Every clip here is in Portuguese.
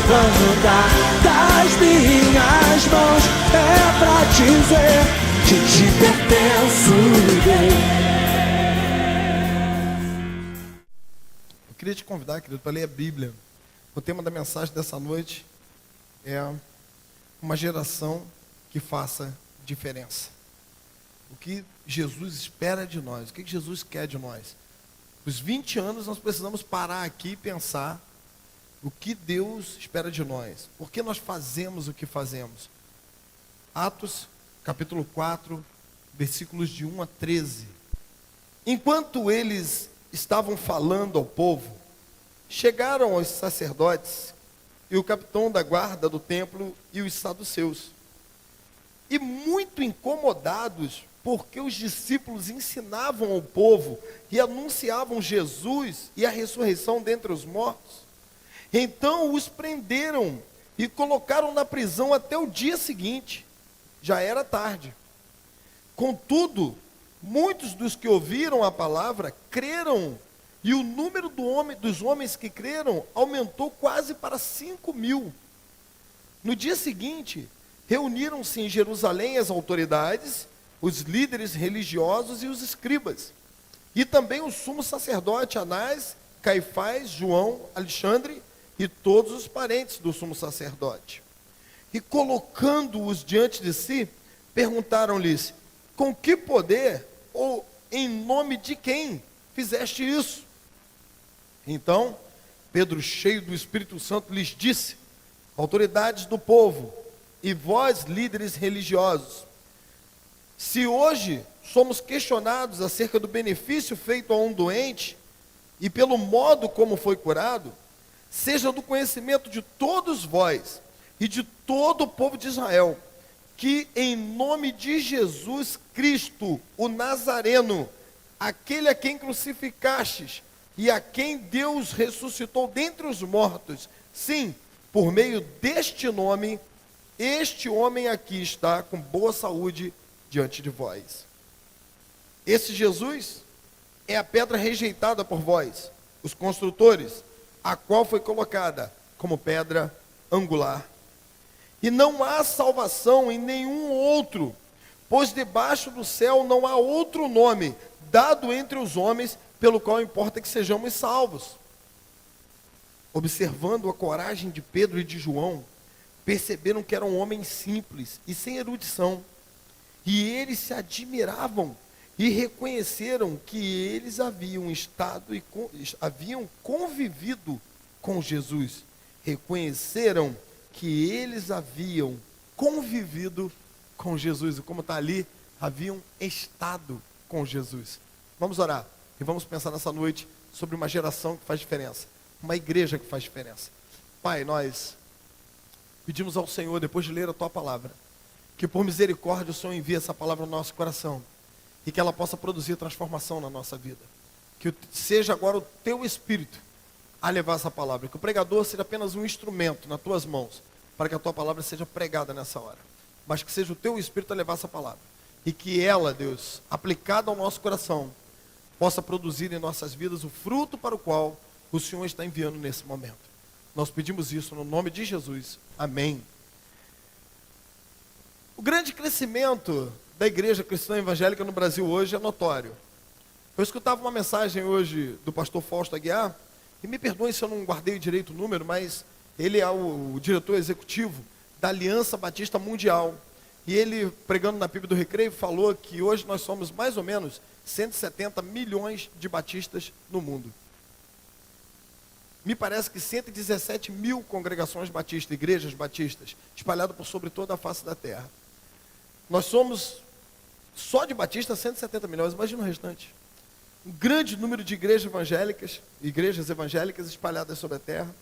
levando das minhas mãos, é pra dizer que te pertenço, Deus. Eu queria te convidar, querido, para ler a Bíblia. O tema da mensagem dessa noite é uma geração que faça diferença. O que Jesus espera de nós, o que Jesus quer de nós. Os 20 anos nós precisamos parar aqui e pensar o que Deus espera de nós. Por que nós fazemos o que fazemos? Atos, capítulo 4, versículos de 1 a 13. Enquanto eles estavam falando ao povo, chegaram os sacerdotes e o capitão da guarda do templo e os saduceus. E muito incomodados, porque os discípulos ensinavam ao povo e anunciavam Jesus e a ressurreição dentre os mortos, então os prenderam e colocaram na prisão até o dia seguinte. Já era tarde. Contudo, muitos dos que ouviram a palavra creram, e o número dos homens que creram aumentou quase para 5.000. No dia seguinte, reuniram-se em Jerusalém as autoridades, os líderes religiosos e os escribas, e também o sumo sacerdote Anás, Caifás, João, Alexandre e todos os parentes do sumo sacerdote. E colocando-os diante de si, perguntaram-lhes: com que poder ou em nome de quem fizeste isso? Então, Pedro, cheio do Espírito Santo, lhes disse: autoridades do povo e vós, líderes religiosos, se hoje somos questionados acerca do benefício feito a um doente e pelo modo como foi curado, seja do conhecimento de todos vós e de todo o povo de Israel, que em nome de Jesus Cristo, o Nazareno, aquele a quem crucificastes e a quem Deus ressuscitou dentre os mortos, sim, por meio deste nome, este homem aqui está com boa saúde diante de vós. Esse Jesus é a pedra rejeitada por vós, os construtores, a qual foi colocada como pedra angular. E não há salvação em nenhum outro, pois debaixo do céu não há outro nome dado entre os homens pelo qual importa que sejamos salvos. Observando a coragem de Pedro e de João, perceberam que eram homens simples e sem erudição, e eles se admiravam e reconheceram que eles haviam haviam convivido com Jesus. Reconheceram que eles haviam convivido com Jesus, e como está ali, haviam estado com Jesus. Vamos orar e vamos pensar nessa noite sobre uma geração que faz diferença, uma igreja que faz diferença. Pai, nós pedimos ao Senhor, depois de ler a Tua palavra, que por misericórdia o Senhor envie essa palavra no nosso coração e que ela possa produzir transformação na nossa vida. Que seja agora o Teu Espírito a levar essa palavra, que o pregador seja apenas um instrumento nas Tuas mãos, para que a Tua palavra seja pregada nessa hora, mas que seja o Teu Espírito a levar essa palavra, e que ela, Deus, aplicada ao nosso coração, possa produzir em nossas vidas o fruto para o qual o Senhor está enviando nesse momento. Nós pedimos isso no nome de Jesus, amém. O grande crescimento da igreja cristã evangélica no Brasil hoje é notório. Eu escutava uma mensagem hoje do pastor Fausto Aguiar, e me perdoem se eu não guardei direito o número, mas ele é o diretor executivo da Aliança Batista Mundial. E ele, pregando na PIB do Recreio, falou que hoje nós somos mais ou menos 170 milhões de batistas no mundo. Me parece que 117 mil congregações batistas, igrejas batistas, espalhadas por sobre toda a face da terra. Nós somos, só de batistas, 170 milhões, imagina o restante. Um grande número de igrejas evangélicas espalhadas sobre a terra.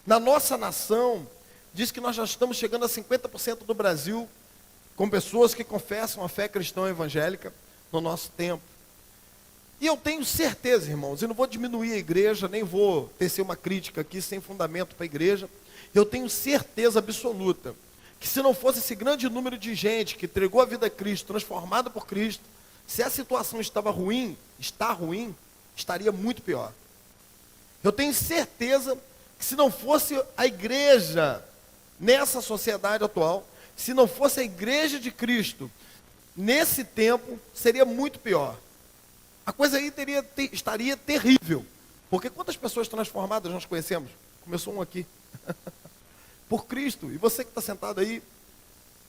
Na nossa nação, diz que nós já estamos chegando a 50% do Brasil com pessoas que confessam a fé cristã evangélica no nosso tempo. E eu tenho certeza, irmãos, e não vou diminuir a igreja, nem vou tecer uma crítica aqui sem fundamento para a igreja, eu tenho certeza absoluta que se não fosse esse grande número de gente que entregou a vida a Cristo, transformada por Cristo, se a situação estava ruim, estaria muito pior. Eu tenho certeza Se não fosse a igreja nessa sociedade atual, se não fosse a igreja de Cristo nesse tempo, seria muito pior. A coisa aí estaria terrível. Porque quantas pessoas transformadas nós conhecemos? Começou um aqui. Por Cristo. E você que está sentado aí,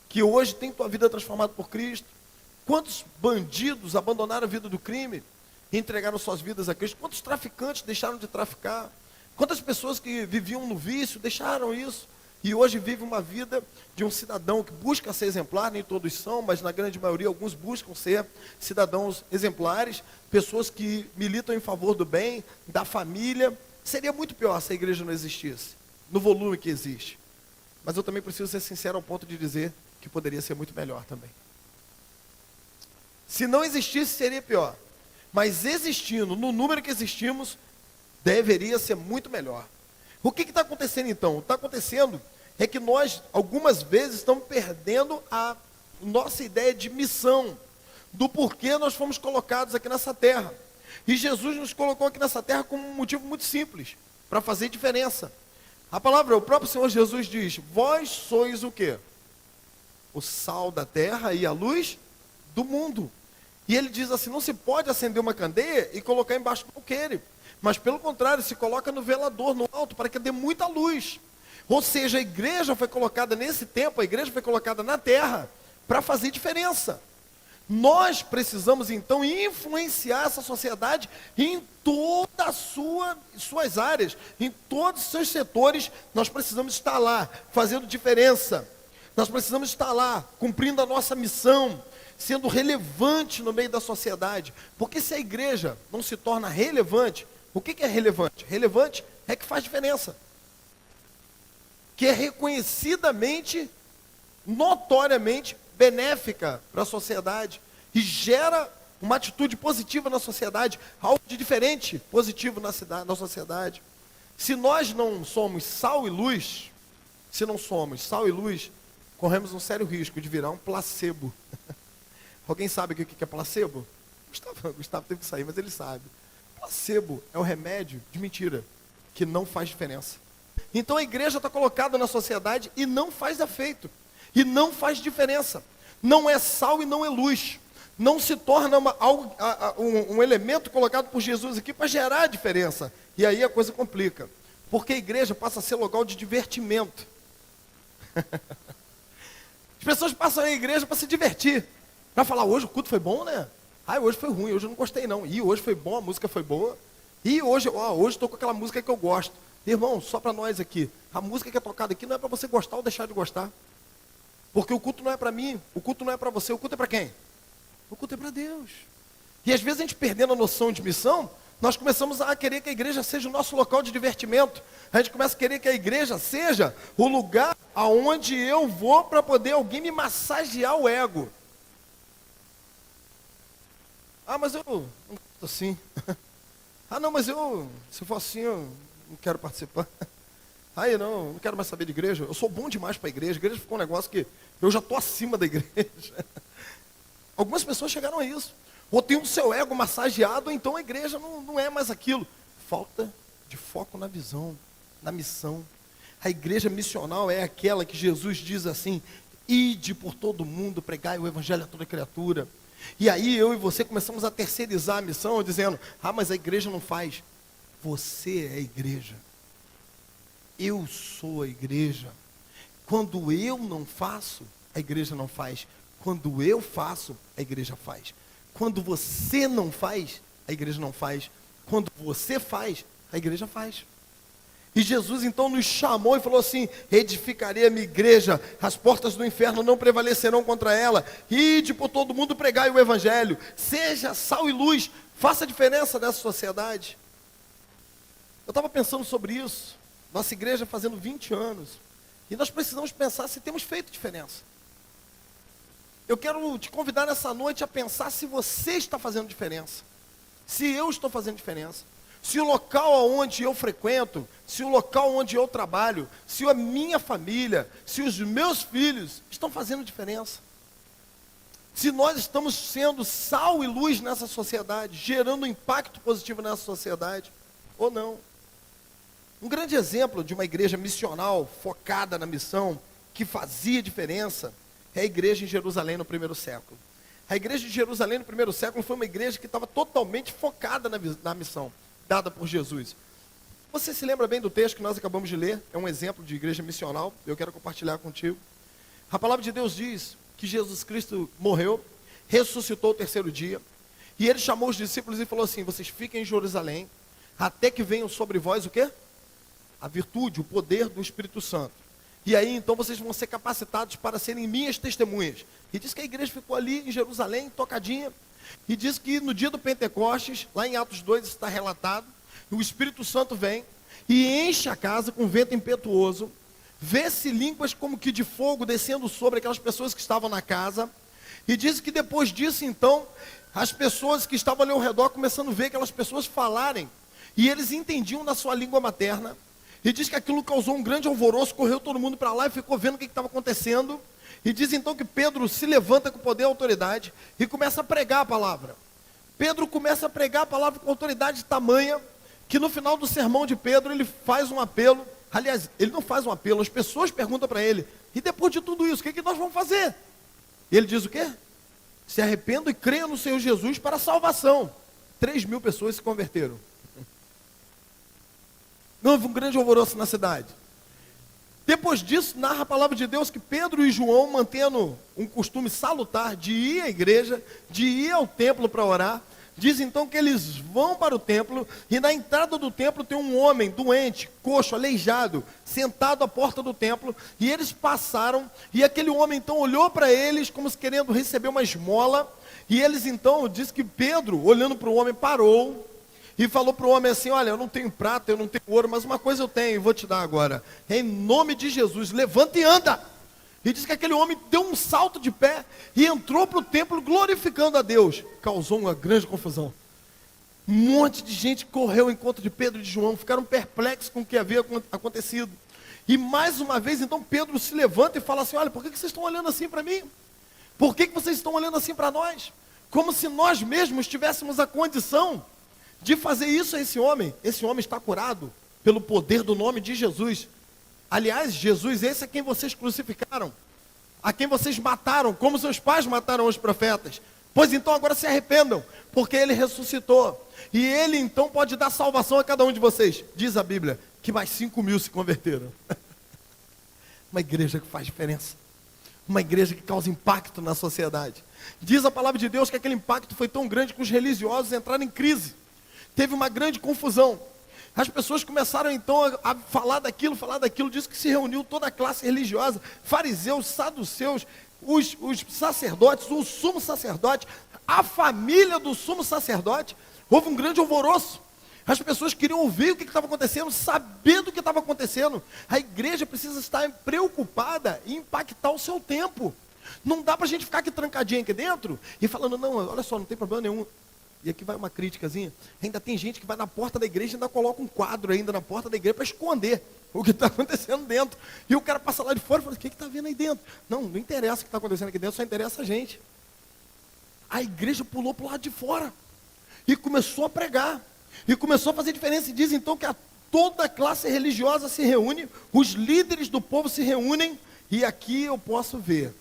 que hoje tem tua vida transformada por Cristo. Quantos bandidos abandonaram a vida do crime e entregaram suas vidas a Cristo? Quantos traficantes deixaram de traficar? Quantas pessoas que viviam no vício deixaram isso e hoje vivem uma vida de um cidadão que busca ser exemplar? Nem todos são, mas na grande maioria alguns buscam ser cidadãos exemplares, pessoas que militam em favor do bem, da família. Seria muito pior se a igreja não existisse, no volume que existe. Mas eu também preciso ser sincero ao ponto de dizer que poderia ser muito melhor também. Se não existisse, seria pior. Mas existindo, no número que existimos, deveria ser muito melhor. O que está acontecendo então? O que está acontecendo é que nós, algumas vezes, estamos perdendo a nossa ideia de missão, do porquê nós fomos colocados aqui nessa terra. E Jesus nos colocou aqui nessa terra com um motivo muito simples, para fazer diferença. A palavra, o próprio Senhor Jesus diz: vós sois o quê? O sal da terra e a luz do mundo. E ele diz assim: não se pode acender uma candeia e colocar embaixo do alqueire, mas pelo contrário, se coloca no velador, no alto, para que dê muita luz. Ou seja, a igreja foi colocada nesse tempo, a igreja foi colocada na terra para fazer diferença. Nós precisamos então influenciar essa sociedade em todas as suas áreas, em todos os seus setores. Nós precisamos estar lá fazendo diferença. Nós precisamos estar lá cumprindo a nossa missão, sendo relevante no meio da sociedade. Porque se a igreja não se torna relevante, o que é relevante? Relevante é que faz diferença, que é reconhecidamente, notoriamente benéfica para a sociedade e gera uma atitude positiva na sociedade, algo de diferente, positivo na sociedade. Se nós não somos sal e luz, corremos um sério risco de virar um placebo. Alguém sabe o que é placebo? Gustavo teve que sair, mas ele sabe. Placebo é o remédio de mentira, que não faz diferença. Então a igreja está colocada na sociedade e não faz efeito, e não faz diferença. Não é sal e não é luz. Não se torna um elemento colocado por Jesus aqui para gerar diferença. E aí a coisa complica. Porque a igreja passa a ser local de divertimento. As pessoas passam a igreja para se divertir. Para falar: hoje o culto foi bom, né? Hoje foi ruim, hoje eu não gostei não. E hoje foi bom, a música foi boa. E hoje estou com aquela música que eu gosto. Irmão, só para nós aqui, a música que é tocada aqui não é para você gostar ou deixar de gostar. Porque o culto não é para mim, o culto não é para você, o culto é para quem? O culto é para Deus. E às vezes a gente, perdendo a noção de missão, nós começamos a querer que a igreja seja o nosso local de divertimento. A gente começa a querer que a igreja seja o lugar aonde eu vou para poder alguém me massagear o ego. Mas eu não gosto assim. Não, mas se for assim, eu não quero participar. Eu não quero mais saber de igreja. Eu sou bom demais para a igreja. A igreja ficou um negócio que eu já estou acima da igreja. Algumas pessoas chegaram a isso. Ou tem o seu ego massageado, ou então a igreja não é mais aquilo. Falta de foco na visão, na missão. A igreja missional é aquela que Jesus diz assim: ide por todo mundo, pregai o evangelho a toda criatura. E aí eu e você começamos a terceirizar a missão, dizendo: mas a igreja não faz. Você é a igreja. Eu sou a igreja. Quando eu não faço, a igreja não faz. Quando eu faço, a igreja faz. Quando você não faz, a igreja não faz. Quando você faz, a igreja faz. E Jesus então nos chamou e falou assim: edificarei a minha igreja, as portas do inferno não prevalecerão contra ela. Ide por todo mundo, pregai o evangelho. Seja sal e luz, faça a diferença nessa sociedade. Eu estava pensando sobre isso. Nossa igreja fazendo 20 anos. E nós precisamos pensar se temos feito diferença. Eu quero te convidar nessa noite a pensar se você está fazendo diferença. Se eu estou fazendo diferença. Se o local onde eu frequento, se o local onde eu trabalho, se a minha família, se os meus filhos estão fazendo diferença. Se nós estamos sendo sal e luz nessa sociedade, gerando um impacto positivo nessa sociedade, ou não. Um grande exemplo de uma igreja missional, focada na missão, que fazia diferença, é a igreja em Jerusalém no primeiro século. A igreja de Jerusalém no primeiro século foi uma igreja que estava totalmente focada na missão, dada por Jesus. Você se lembra bem do texto que nós acabamos de ler? É um exemplo de igreja missional, eu quero compartilhar contigo. A palavra de Deus diz que Jesus Cristo morreu, ressuscitou o terceiro dia, e ele chamou os discípulos e falou assim: vocês fiquem em Jerusalém, até que venham sobre vós o quê? A virtude, o poder do Espírito Santo. E aí então vocês vão ser capacitados para serem minhas testemunhas. E diz que a igreja ficou ali em Jerusalém, tocadinha, e diz que no dia do Pentecostes, lá em Atos 2 está relatado, o Espírito Santo vem e enche a casa com vento impetuoso, vê-se línguas como que de fogo descendo sobre aquelas pessoas que estavam na casa, e diz que depois disso então, as pessoas que estavam ali ao redor começando a ver aquelas pessoas falarem, e eles entendiam na sua língua materna, e diz que aquilo causou um grande alvoroço, correu todo mundo para lá e ficou vendo o que estava acontecendo, e diz então que Pedro se levanta com poder e autoridade, e começa a pregar a palavra. Pedro começa a pregar a palavra com autoridade tamanha, que no final do sermão de Pedro, ele faz um apelo. Aliás, ele não faz um apelo, as pessoas perguntam para ele: e depois de tudo isso, o que nós vamos fazer? E ele diz o quê? Se arrependam e creiam no Senhor Jesus para a salvação. 3.000 pessoas se converteram. Não houve um grande alvoroço na cidade. Depois disso, narra a palavra de Deus que Pedro e João, mantendo um costume salutar de ir à igreja, de ir ao templo para orar, diz então que eles vão para o templo, e na entrada do templo tem um homem doente, coxo, aleijado, sentado à porta do templo, e eles passaram, e aquele homem então olhou para eles como se querendo receber uma esmola, e eles então, diz que Pedro, olhando para o homem, parou, e falou para o homem assim: olha, eu não tenho prata, eu não tenho ouro, mas uma coisa eu tenho e vou te dar agora, em nome de Jesus, levanta e anda. E diz que aquele homem deu um salto de pé e entrou para o templo glorificando a Deus. Causou uma grande confusão. Um monte de gente correu ao encontro de Pedro e de João, ficaram perplexos com o que havia acontecido. E mais uma vez, então, Pedro se levanta e fala assim: olha, por que vocês estão olhando assim para mim? Por que vocês estão olhando assim para nós? Como se nós mesmos tivéssemos a condição de fazer isso a esse homem. Esse homem está curado pelo poder do nome de Jesus. Aliás, Jesus, esse é quem vocês crucificaram, a quem vocês mataram, como seus pais mataram os profetas. Pois então agora se arrependam, porque ele ressuscitou, e ele então pode dar salvação a cada um de vocês. Diz a Bíblia que mais 5.000 se converteram. Uma igreja que faz diferença, uma igreja que causa impacto na sociedade. Diz a palavra de Deus que aquele impacto foi tão grande que os religiosos entraram em crise, teve uma grande confusão. As pessoas começaram então a falar daquilo, diz que se reuniu toda a classe religiosa, fariseus, saduceus, os sacerdotes, o sumo sacerdote, a família do sumo sacerdote. Houve um grande alvoroço. As pessoas queriam ouvir o que estava acontecendo, saber do que estava acontecendo. A igreja precisa estar preocupada em impactar o seu tempo. Não dá para a gente ficar aqui trancadinho aqui dentro e falando: não, olha só, não tem problema nenhum. E aqui vai uma críticazinha. Ainda tem gente que vai na porta da igreja e ainda coloca um quadro ainda na porta da igreja para esconder o que está acontecendo dentro. E o cara passa lá de fora e fala: o que está vendo aí dentro? Não interessa o que está acontecendo aqui dentro, só interessa a gente. A igreja pulou para o lado de fora e começou a pregar. E começou a fazer diferença. E diz então que toda a classe religiosa se reúne, os líderes do povo se reúnem. E aqui eu posso ver,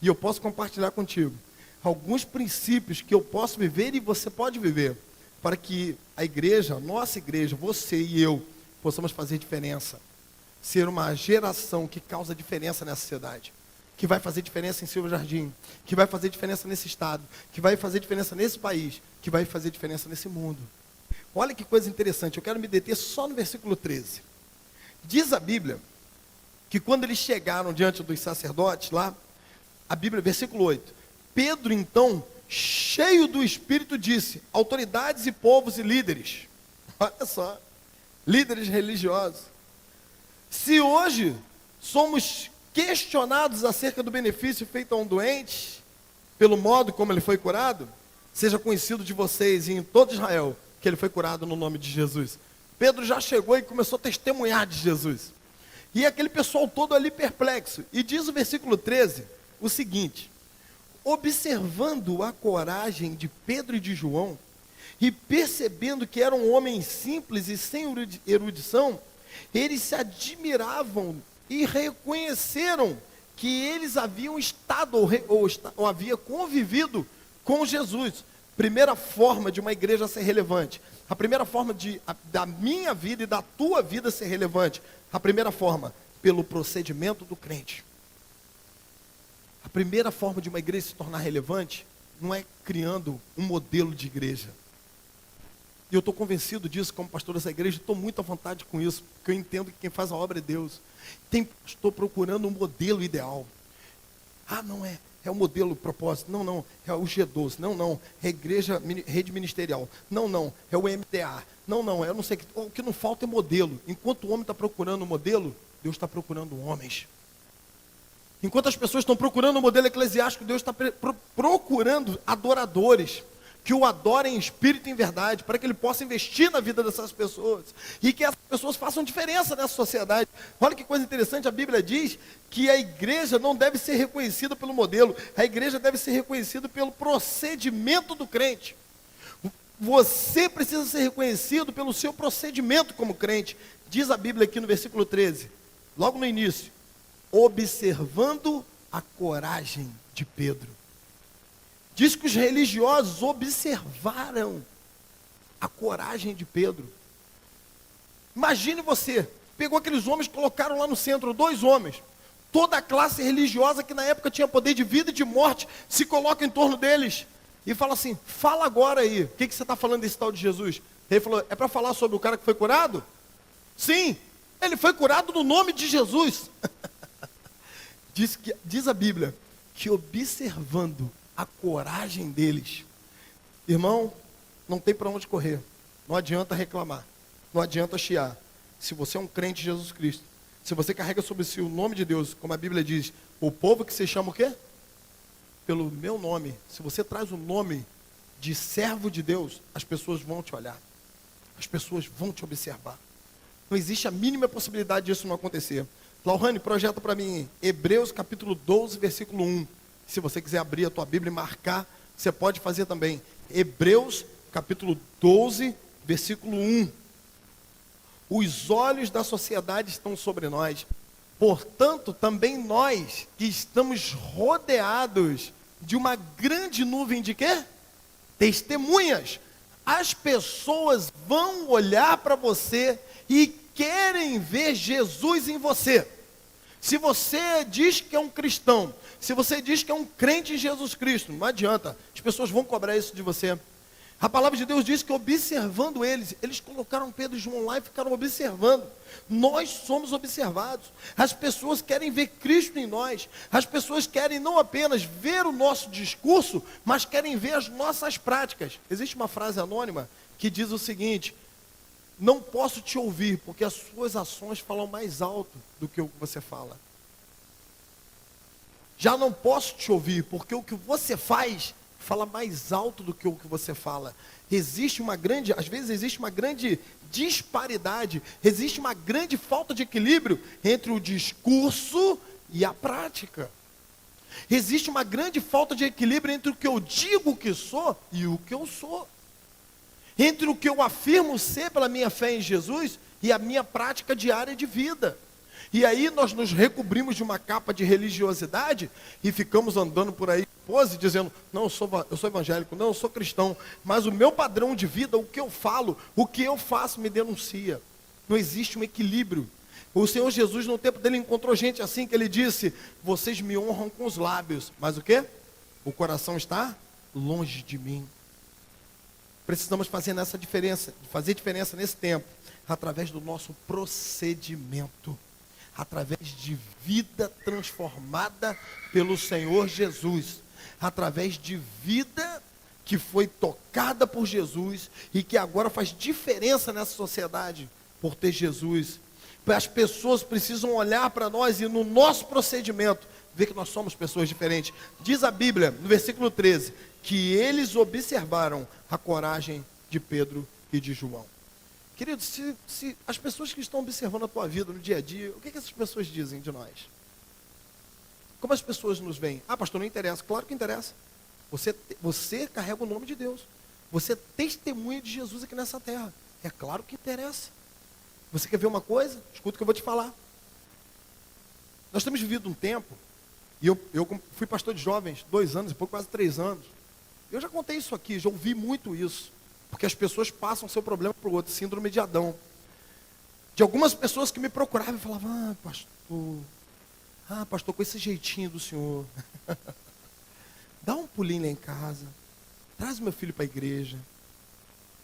e eu posso compartilhar contigo alguns princípios que eu posso viver e você pode viver, para que a igreja, nossa igreja, você e eu, possamos fazer diferença, ser uma geração que causa diferença nessa sociedade, que vai fazer diferença em Silva Jardim, que vai fazer diferença nesse estado, que vai fazer diferença nesse país, que vai fazer diferença nesse mundo. Olha que coisa interessante, eu quero me deter só no versículo 13. Diz a Bíblia que quando eles chegaram diante dos sacerdotes lá, a Bíblia, versículo 8, Pedro então, cheio do Espírito, disse: autoridades e povos e líderes, olha só, líderes religiosos, se hoje somos questionados acerca do benefício feito a um doente, pelo modo como ele foi curado, seja conhecido de vocês e em todo Israel, que ele foi curado no nome de Jesus. Pedro já chegou e começou a testemunhar de Jesus. E aquele pessoal todo ali perplexo. E diz o versículo 13 o seguinte: observando a coragem de Pedro e de João, e percebendo que eram homens simples e sem erudição, Eles se admiravam e reconheceram que eles haviam estado ou havia convivido com Jesus. Primeira forma de uma igreja ser relevante. A primeira forma da minha vida e da tua vida ser relevante. A primeira forma, pelo procedimento do crente. A primeira forma de uma igreja se tornar relevante não é criando um modelo de igreja. E eu estou convencido disso como pastor dessa igreja, estou muito à vontade com isso, porque eu entendo que quem faz a obra é Deus. Estou procurando um modelo ideal. Não é o modelo propósito, não, é o G12, não, é a igreja, rede ministerial, não, é o MDA, não, eu não sei, o que não falta é modelo. Enquanto o homem está procurando um modelo, Deus está procurando homens. Enquanto as pessoas estão procurando um modelo eclesiástico, Deus está procurando adoradores, que o adorem em espírito e em verdade, para que Ele possa investir na vida dessas pessoas, e que essas pessoas façam diferença nessa sociedade. Olha que coisa interessante, a Bíblia diz que a igreja não deve ser reconhecida pelo modelo, a igreja deve ser reconhecida pelo procedimento do crente. Você precisa ser reconhecido pelo seu procedimento como crente. Diz a Bíblia aqui no versículo 13, logo no início, observando a coragem de Pedro. Diz que os religiosos observaram a coragem de Pedro. Imagine você, pegou aqueles homens, colocaram lá no centro, 2 homens, toda a classe religiosa que na época tinha poder de vida e de morte, se coloca em torno deles e fala assim, fala agora aí, o que você está falando desse tal de Jesus? Ele falou, é para falar sobre o cara que foi curado? Sim, ele foi curado no nome de Jesus. Diz a Bíblia, que observando a coragem deles, irmão, não tem para onde correr, não adianta reclamar, não adianta chiar. Se você é um crente de Jesus Cristo, se você carrega sobre si o nome de Deus, como a Bíblia diz, o povo que se chama o quê? Pelo meu nome. Se você traz o nome de servo de Deus, as pessoas vão te olhar, as pessoas vão te observar. Não existe a mínima possibilidade disso não acontecer. Laurane, projeta para mim Hebreus capítulo 12, versículo 1. Se você quiser abrir a tua Bíblia e marcar, você pode fazer também. Hebreus capítulo 12, versículo 1. Os olhos da sociedade estão sobre nós. Portanto, também nós que estamos rodeados de uma grande nuvem de quê? Testemunhas. As pessoas vão olhar para você e querem ver Jesus em você. Se você diz que é um cristão, se você diz que é um crente em Jesus Cristo, não adianta, as pessoas vão cobrar isso de você. A palavra de Deus diz que observando eles colocaram Pedro e João lá e ficaram observando. Nós somos observados. As pessoas querem ver Cristo em nós. As pessoas querem não apenas ver o nosso discurso, mas querem ver as nossas práticas. Existe uma frase anônima que diz o seguinte: não posso te ouvir, porque as suas ações falam mais alto do que o que você fala. Já não posso te ouvir, porque o que você faz fala mais alto do que o que você fala. Às vezes existe uma grande disparidade, existe uma grande falta de equilíbrio entre o discurso e a prática. Existe uma grande falta de equilíbrio entre o que eu digo que sou e o que eu sou. Entre o que eu afirmo ser pela minha fé em Jesus e a minha prática diária de vida. E aí nós nos recobrimos de uma capa de religiosidade e ficamos andando por aí, pose, dizendo, não, eu sou evangélico, não, eu sou cristão, mas o meu padrão de vida, o que eu falo, o que eu faço me denuncia. Não existe um equilíbrio. O Senhor Jesus, no tempo dele, encontrou gente assim, que ele disse, vocês me honram com os lábios, mas o quê? O coração está longe de mim. Precisamos fazer diferença nesse tempo, através do nosso procedimento, através de vida transformada pelo Senhor Jesus, através de vida que foi tocada por Jesus e que agora faz diferença nessa sociedade por ter Jesus. As pessoas precisam olhar para nós e no nosso procedimento ver que nós somos pessoas diferentes. Diz a Bíblia, no versículo 13, que eles observaram a coragem de Pedro e de João. Querido, se as pessoas que estão observando a tua vida no dia a dia, o que essas pessoas dizem de nós? Como as pessoas nos veem? Ah, pastor, não interessa. Claro que interessa. Você carrega o nome de Deus. Você testemunha de Jesus aqui nessa terra. É claro que interessa. Você quer ver uma coisa? Escuta o que eu vou te falar. Nós temos vivido um tempo, e eu fui pastor de jovens 2 anos, depois quase 3 anos. Eu já contei isso aqui, já ouvi muito isso. Porque as pessoas passam seu problema para o outro, síndrome de Adão. De algumas pessoas que me procuravam e falavam, pastor, com esse jeitinho do senhor, dá um pulinho lá em casa, traz meu filho para a igreja,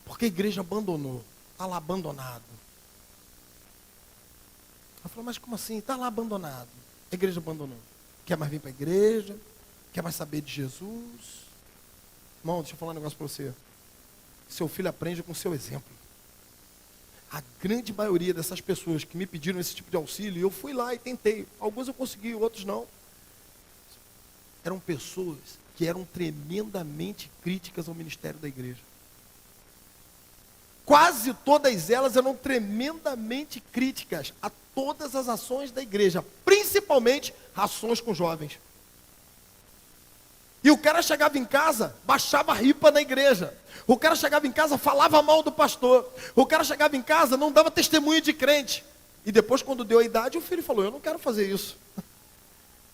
porque a igreja abandonou, está lá abandonado. Eu falo, mas como assim? Está lá abandonado. A igreja abandonou. Quer mais vir para a igreja? Quer mais saber de Jesus? Irmão, deixa eu falar um negócio para você. Seu filho aprende com o seu exemplo. A grande maioria dessas pessoas que me pediram esse tipo de auxílio, eu fui lá e tentei. Alguns eu consegui, outros não. Eram pessoas que eram tremendamente críticas ao ministério da igreja. Quase todas elas eram tremendamente críticas a todas as ações da igreja, principalmente ações com jovens. E o cara chegava em casa, baixava a ripa na igreja. O cara chegava em casa, falava mal do pastor. O cara chegava em casa, não dava testemunho de crente. E depois, quando deu a idade, o filho falou, eu não quero fazer isso.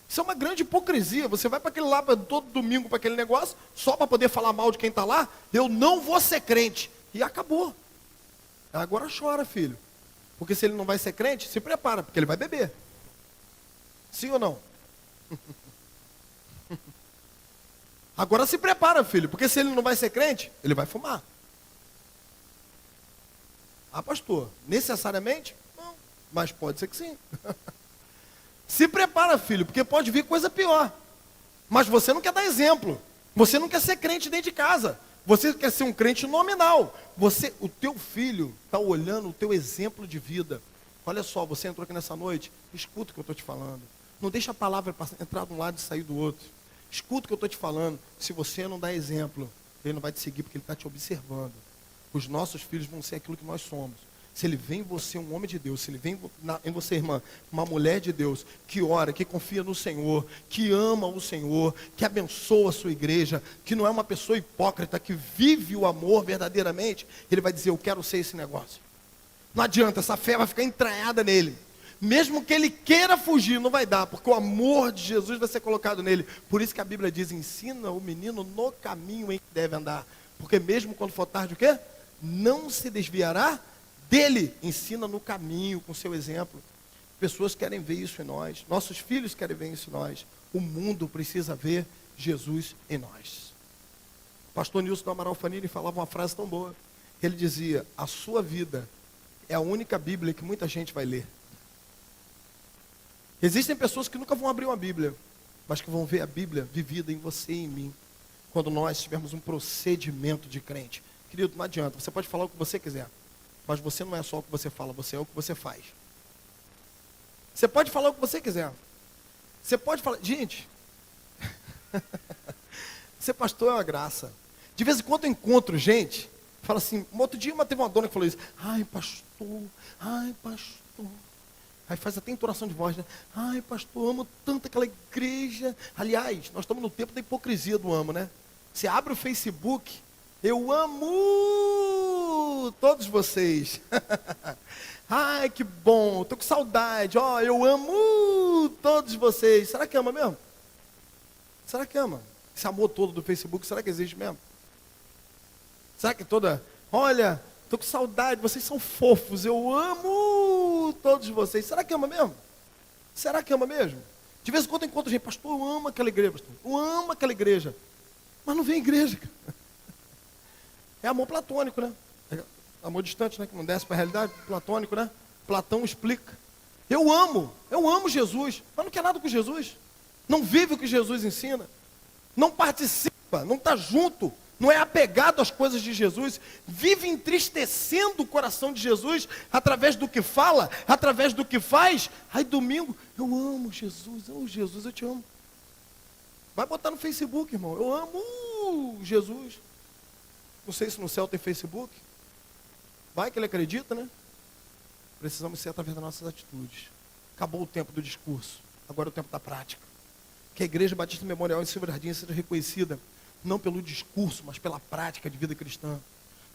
Isso é uma grande hipocrisia. Você vai para aquele lá todo domingo para aquele negócio, só para poder falar mal de quem está lá. Eu não vou ser crente. E acabou. Agora chora, filho. Porque se ele não vai ser crente, se prepara, porque ele vai beber. Sim ou não? Agora se prepara, filho, porque se ele não vai ser crente, ele vai fumar. Ah, pastor, necessariamente? Não, mas pode ser que sim. Se prepara, filho, porque pode vir coisa pior. Mas você não quer dar exemplo. Você não quer ser crente dentro de casa. Você quer ser um crente nominal. O teu filho está olhando o teu exemplo de vida. Olha só, você entrou aqui nessa noite, escuta o que eu estou te falando. Não deixa a palavra entrar de um lado e sair do outro. Escuta o que eu estou te falando. Se você não dá exemplo, ele não vai te seguir porque ele está te observando. Os nossos filhos vão ser aquilo que nós somos. Se ele vê em você um homem de Deus, se ele vê em você, irmã, uma mulher de Deus, que ora, que confia no Senhor, que ama o Senhor, que abençoa a sua igreja, que não é uma pessoa hipócrita, que vive o amor verdadeiramente, ele vai dizer, eu quero ser esse negócio. Não adianta, essa fé vai ficar entranhada nele. Mesmo que ele queira fugir, não vai dar, porque o amor de Jesus vai ser colocado nele. Por isso que a Bíblia diz, ensina o menino no caminho em que deve andar. Porque mesmo quando for tarde, o quê? Não se desviará dele. Ensina no caminho, com seu exemplo. Pessoas querem ver isso em nós. Nossos filhos querem ver isso em nós. O mundo precisa ver Jesus em nós. O pastor Nilson do Amaral Fanini falava uma frase tão boa. Ele dizia, a sua vida é a única Bíblia que muita gente vai ler. Existem pessoas que nunca vão abrir uma Bíblia, mas que vão ver a Bíblia vivida em você e em mim, quando nós tivermos um procedimento de crente. Querido, não adianta, você pode falar o que você quiser, mas você não é só o que você fala, você é o que você faz. Você pode falar o que você quiser. Você pode falar, gente, ser pastor é uma graça. De vez em quando eu encontro gente, fala assim, um outro dia teve uma dona que falou isso, ai pastor. Aí faz até entonação de voz, né? Ai, pastor, amo tanto aquela igreja. Aliás, nós estamos no tempo da hipocrisia do amo, né? Você abre o Facebook, eu amo todos vocês. Ai, que bom, estou com saudade. Ó, eu amo todos vocês. Será que ama mesmo? Será que ama? Esse amor todo do Facebook, será que existe mesmo? Será que olha, estou com saudade, vocês são fofos, eu amo todos vocês. Será que ama mesmo? Será que ama mesmo? De vez em quando eu encontro gente, pastor, eu amo aquela igreja, pastor. Eu amo aquela igreja. Mas não vem igreja. É amor platônico, né? É amor distante, né? Que não desce para a realidade, platônico, né? Platão explica. Eu amo Jesus, mas não quer nada com Jesus. Não vive o que Jesus ensina. Não participa, não está junto. Não é apegado às coisas de Jesus, vive entristecendo o coração de Jesus, através do que fala, através do que faz. Aí domingo, eu amo Jesus, eu te amo. Vai botar no Facebook, irmão, eu amo Jesus. Não sei se no céu tem Facebook. Vai que ele acredita, né? Precisamos ser através das nossas atitudes. Acabou o tempo do discurso, agora é o tempo da prática. Que a Igreja Batista Memorial em Silva Jardim seja reconhecida não pelo discurso, mas pela prática de vida cristã.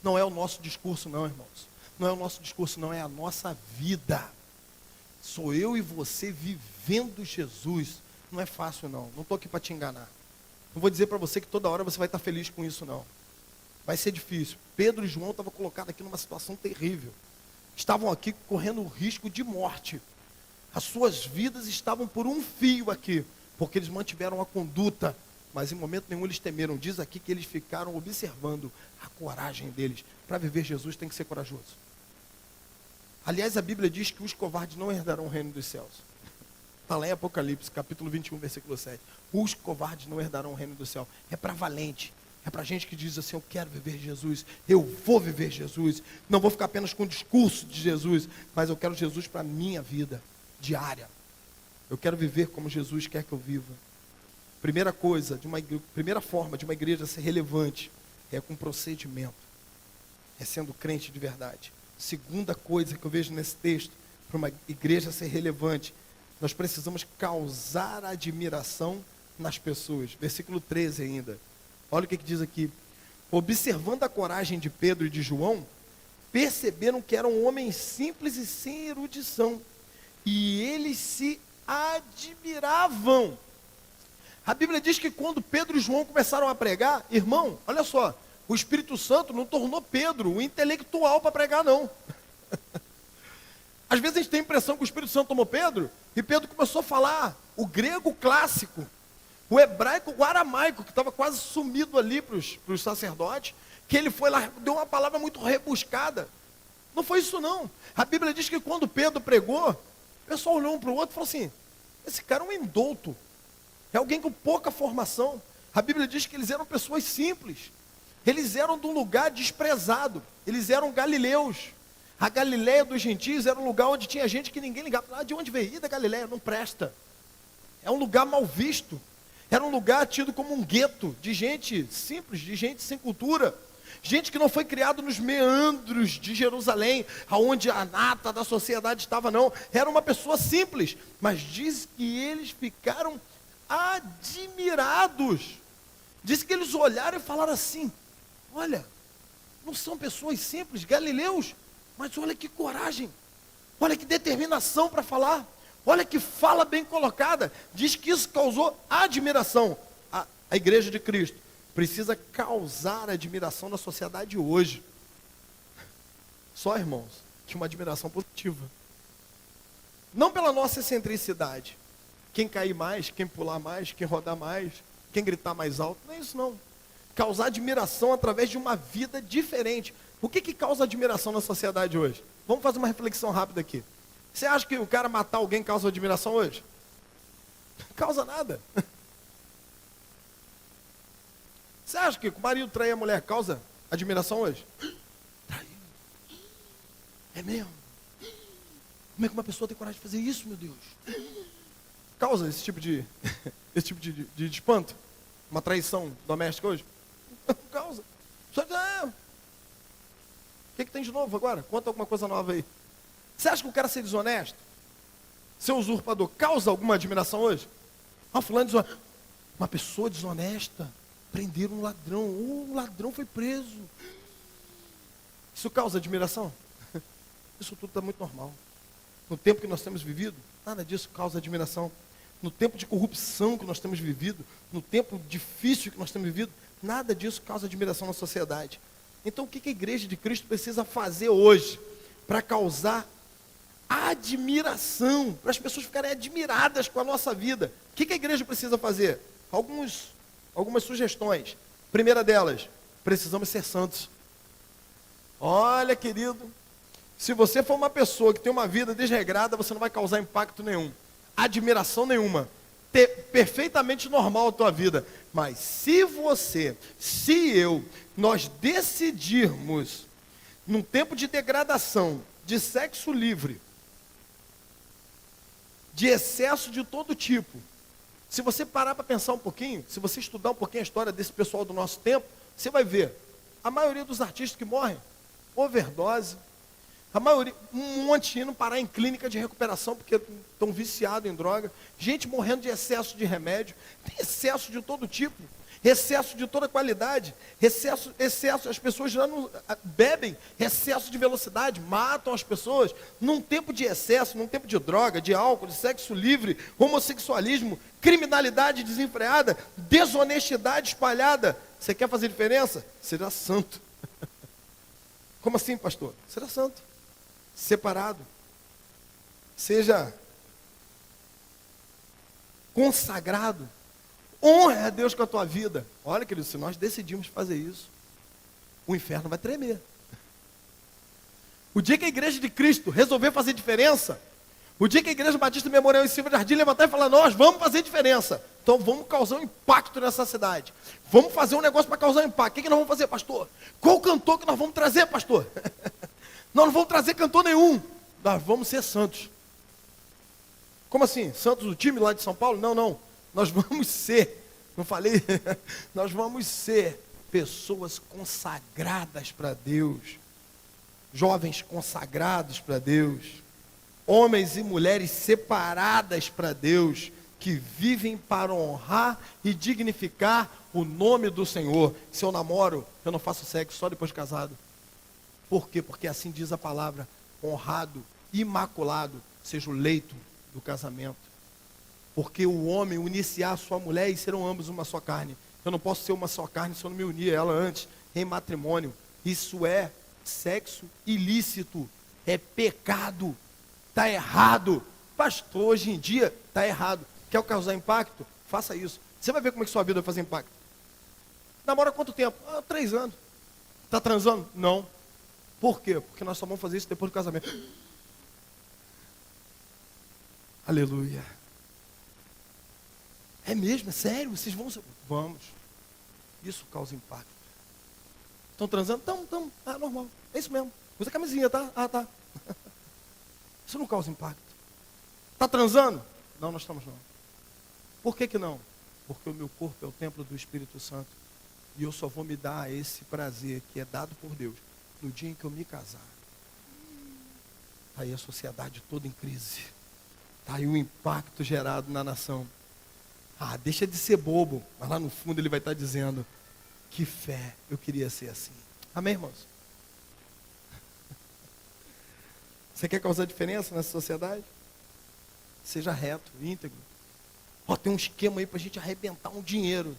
Não é o nosso discurso não, irmãos. não é o nosso discurso, não, é a nossa vida. Sou eu e você vivendo Jesus. Não é fácil, não. Não estou aqui para te enganar. Não vou dizer para você que toda hora você vai estar feliz com isso, não. Vai ser difícil. Pedro e João estavam colocados aqui numa situação terrível. Estavam aqui correndo o risco de morte. As suas vidas estavam por um fio aqui, porque eles mantiveram a conduta, mas em momento nenhum eles temeram. Diz aqui que eles ficaram observando a coragem deles. Para viver Jesus tem que ser corajoso. Aliás, a Bíblia diz que os covardes não herdarão o reino dos céus. Está lá em Apocalipse, capítulo 21, versículo 7. Os covardes não herdarão o reino do céu. É para valente. É para gente que diz assim, eu quero viver Jesus. Eu vou viver Jesus. Não vou ficar apenas com o discurso de Jesus, mas eu quero Jesus para a minha vida diária. Eu quero viver como Jesus quer que eu viva. Primeira forma de uma igreja ser relevante é com procedimento. É sendo crente de verdade. Segunda coisa que eu vejo nesse texto, para uma igreja ser relevante, nós precisamos causar admiração nas pessoas. Versículo 13 ainda. Olha o que diz aqui. Observando a coragem de Pedro e de João, perceberam que eram homens simples e sem erudição. E eles se admiravam. A Bíblia diz que quando Pedro e João começaram a pregar, irmão, olha só, o Espírito Santo não tornou Pedro o intelectual para pregar, não. Às vezes a gente tem a impressão que o Espírito Santo tomou Pedro, e Pedro começou a falar o grego clássico, o hebraico, o aramaico, que estava quase sumido ali para os sacerdotes, que ele foi lá, deu uma palavra muito rebuscada. Não foi isso não. A Bíblia diz que quando Pedro pregou, o pessoal olhou um para o outro e falou assim, esse cara é um indouto, é alguém com pouca formação. A Bíblia diz que eles eram pessoas simples, eles eram de um lugar desprezado, eles eram galileus. A Galileia dos gentios era um lugar onde tinha gente que ninguém ligava. Ah, de onde veio? Da Galileia, não presta. É um lugar mal visto. Era um lugar tido como um gueto de gente simples, de gente sem cultura. Gente que não foi criado nos meandros de Jerusalém, aonde a nata da sociedade estava, não. Era uma pessoa simples. Mas diz que eles ficaram admirados. Diz que eles olharam e falaram assim, olha, não são pessoas simples, galileus, mas olha que coragem, olha que determinação para falar, olha que fala bem colocada. Diz que isso causou admiração. A igreja de Cristo precisa causar admiração na sociedade hoje. Só, irmãos, que uma admiração positiva. Não pela nossa excentricidade. Quem cair mais, quem pular mais, quem rodar mais, quem gritar mais alto, não é isso não. Causar admiração através de uma vida diferente. O que causa admiração na sociedade hoje? Vamos fazer uma reflexão rápida aqui. Você acha que o cara matar alguém causa admiração hoje? Não causa nada. Você acha que o marido trair a mulher causa admiração hoje? Traiu. É mesmo? Como é que uma pessoa tem coragem de fazer isso, meu Deus? Causa esse tipo de espanto? Uma traição doméstica hoje? Não causa. Só que, o que tem de novo agora? Conta alguma coisa nova aí. Você acha que o cara ser desonesto, ser usurpador, causa alguma admiração hoje? Fulano desonesto. Uma pessoa desonesta, prenderam um ladrão. O ladrão foi preso. Isso causa admiração? Isso tudo está muito normal. No tempo que nós temos vivido, nada disso causa admiração. No tempo de corrupção que nós temos vivido, no tempo difícil que nós temos vivido, nada disso causa admiração na sociedade. Então o que a igreja de Cristo precisa fazer hoje para causar admiração, para as pessoas ficarem admiradas com a nossa vida? O que a igreja precisa fazer? Algumas sugestões. Primeira delas, precisamos ser santos. Olha, querido, se você for uma pessoa que tem uma vida desregrada, você não vai causar impacto nenhum, admiração nenhuma, perfeitamente normal a tua vida. Mas se nós decidirmos, num tempo de degradação, de sexo livre, de excesso de todo tipo, se você parar para pensar um pouquinho, se você estudar um pouquinho a história desse pessoal do nosso tempo, você vai ver, a maioria dos artistas que morrem, overdose, a maioria, um monte indo parar em clínica de recuperação porque estão viciados em droga, gente morrendo de excesso de remédio, tem excesso de todo tipo. excesso de toda qualidade, excesso, as pessoas já não bebem, excesso de velocidade, matam as pessoas, num tempo de excesso, num tempo de droga, de álcool, de sexo livre, homossexualismo, criminalidade desenfreada, desonestidade espalhada. Você quer fazer diferença? Seja santo. Como assim, pastor? Seja santo, separado, seja consagrado. Honre a Deus com a tua vida. Olha, querido, se nós decidimos fazer isso, o inferno vai tremer. O dia que a igreja de Cristo resolver fazer diferença, o dia que a igreja Batista Memorial em Silva Jardim levantar e falar, nós vamos fazer diferença, então vamos causar um impacto nessa cidade. Vamos fazer um negócio para causar um impacto. O que nós vamos fazer, pastor? Qual cantor que nós vamos trazer, pastor? Nós não vamos trazer cantor nenhum. Nós vamos ser santos. Como assim? Santos, o time lá de São Paulo? Não, não. Nós vamos ser, não falei? Nós vamos ser pessoas consagradas para Deus. Jovens consagrados para Deus. Homens e mulheres separadas para Deus. Que vivem para honrar e dignificar o nome do Senhor. Se eu namoro, eu não faço sexo só depois de casado. Por quê? Porque assim diz a palavra. Honrado, imaculado, seja o leito do casamento. Porque o homem unir-se a sua mulher e serão ambos uma só carne. Eu não posso ser uma só carne se eu não me unir a ela antes, em matrimônio. Isso é sexo ilícito, é pecado, está errado. Pastor, hoje em dia está errado. Quer causar impacto? Faça isso. Você vai ver como é que sua vida vai fazer impacto. Namora quanto tempo? 3 anos. Está transando? Não. Por quê? Porque nós só vamos fazer isso depois do casamento. Aleluia. É mesmo? É sério? Vocês vão... Vamos. Isso causa impacto. Estão transando? Estão. Normal. É isso mesmo. Usa a camisinha, tá? Tá. Isso não causa impacto. Está transando? Não, nós estamos não. Por que não? Porque o meu corpo é o templo do Espírito Santo. E eu só vou me dar esse prazer que é dado por Deus no dia em que eu me casar. Está aí a sociedade toda em crise. Está aí o impacto gerado na nação. Deixa de ser bobo. Mas lá no fundo ele vai estar dizendo, que fé, eu queria ser assim. Amém, irmãos? Você quer causar diferença nessa sociedade? Seja reto, íntegro. Tem um esquema aí para a gente arrebentar um dinheiro.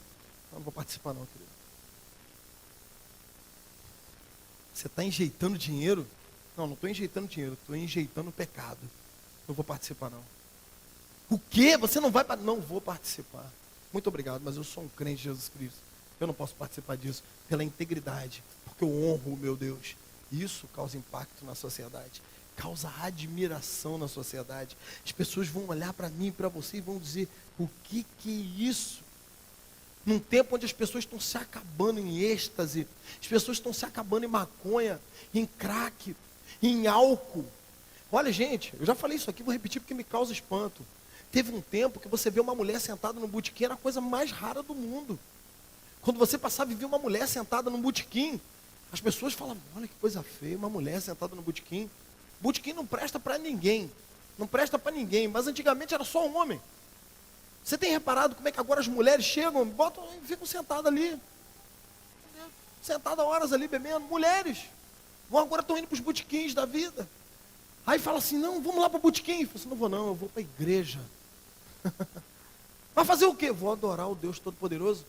Eu não vou participar não, querido. Você está enjeitando dinheiro? Não estou enjeitando dinheiro, estou enjeitando pecado. Não vou participar não. O quê? Você não vai? Não vou participar. Muito obrigado, mas eu sou um crente de Jesus Cristo. Eu não posso participar disso pela integridade, porque eu honro o meu Deus. Isso causa impacto na sociedade. Causa admiração na sociedade. As pessoas vão olhar para mim e para você e vão dizer, o que é isso? Num tempo onde as pessoas estão se acabando em êxtase, as pessoas estão se acabando em maconha, em crack, em álcool. Olha, gente, eu já falei isso aqui, vou repetir porque me causa espanto. Teve um tempo que você vê uma mulher sentada no botequim, era a coisa mais rara do mundo. Quando você passava e via uma mulher sentada no botequim, as pessoas falavam, olha que coisa feia, uma mulher sentada no botequim. Botequim não presta para ninguém. Não presta para ninguém. Mas antigamente era só um homem. Você tem reparado como é que agora as mulheres chegam, botam e ficam sentadas ali. Sentadas horas ali bebendo. Mulheres. Agora estão indo para os botequins da vida. Aí fala assim, não, vamos lá para o botequim. Eu falo assim, não vou não, eu vou para a igreja. Vai fazer o quê? Vou adorar o Deus Todo-Poderoso.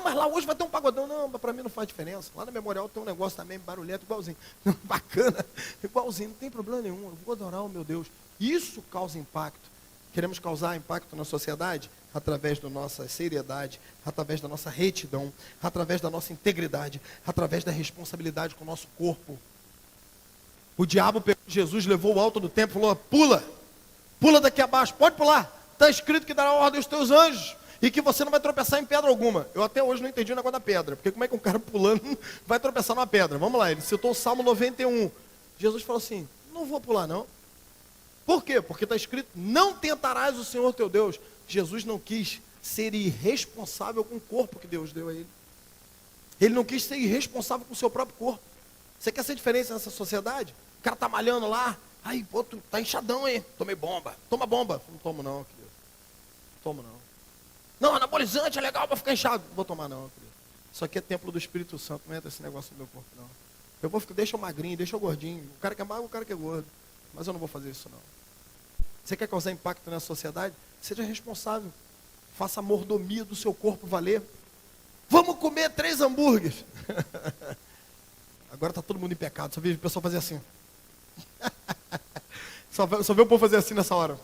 Mas lá hoje vai ter um pagodão. Não, para mim não faz diferença. Lá na Memorial tem um negócio também barulhento, igualzinho. Bacana, igualzinho, não tem problema nenhum. Eu vou adorar o meu Deus. Isso causa impacto. Queremos causar impacto na sociedade através da nossa seriedade, através da nossa retidão, através da nossa integridade, através da responsabilidade com o nosso corpo. O diabo pegou Jesus, levou o alto do templo e falou, pula daqui abaixo, pode pular. Está escrito que dará ordem aos teus anjos e que você não vai tropeçar em pedra alguma. Eu até hoje não entendi o negócio da pedra, porque como é que um cara pulando vai tropeçar numa pedra? Vamos lá, ele citou o Salmo 91. Jesus falou assim, não vou pular não. Por quê? Porque está escrito, não tentarás o Senhor teu Deus. Jesus não quis ser irresponsável com o corpo que Deus deu a ele. Ele não quis ser irresponsável com o seu próprio corpo. Você quer ser diferente nessa sociedade? O cara está malhando lá, aí, pô, tu tá inchadão aí, tomei bomba, toma bomba. Não tomo não, querido. Tomo não. Não, anabolizante é legal para ficar inchado. Não vou tomar não, querido. Isso aqui é templo do Espírito Santo, não entra esse negócio no meu corpo, não. Eu vou ficar, deixa eu magrinho, deixa eu gordinho. O cara que é magro, o cara que é gordo. Mas eu não vou fazer isso, não. Você quer causar impacto na sociedade? Seja responsável. Faça a mordomia do seu corpo valer. Vamos comer 3 hambúrgueres. Agora está todo mundo em pecado. Só vejo o pessoal fazer assim. Só vê o povo fazer assim nessa hora.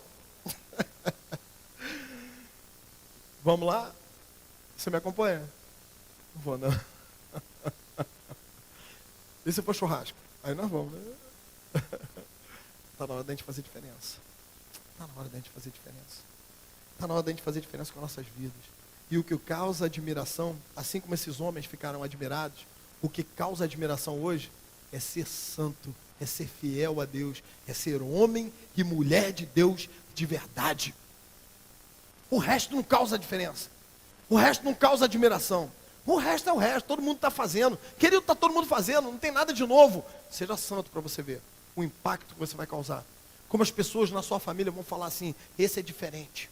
Vamos lá? Você me acompanha? Não vou, não. E se for churrasco? Aí nós vamos, né? Está na hora da gente fazer diferença. Está na hora da gente fazer diferença. Está na hora da gente fazer diferença com nossas vidas. E o que causa admiração, assim como esses homens ficaram admirados, o que causa admiração hoje é ser santo, é ser fiel a Deus, é ser homem e mulher de Deus de verdade. O resto não causa diferença. O resto não causa admiração. O resto é o resto, todo mundo está fazendo. Querido, está todo mundo fazendo, não tem nada de novo. Seja santo para você ver o impacto que você vai causar. Como as pessoas na sua família vão falar assim, esse é diferente.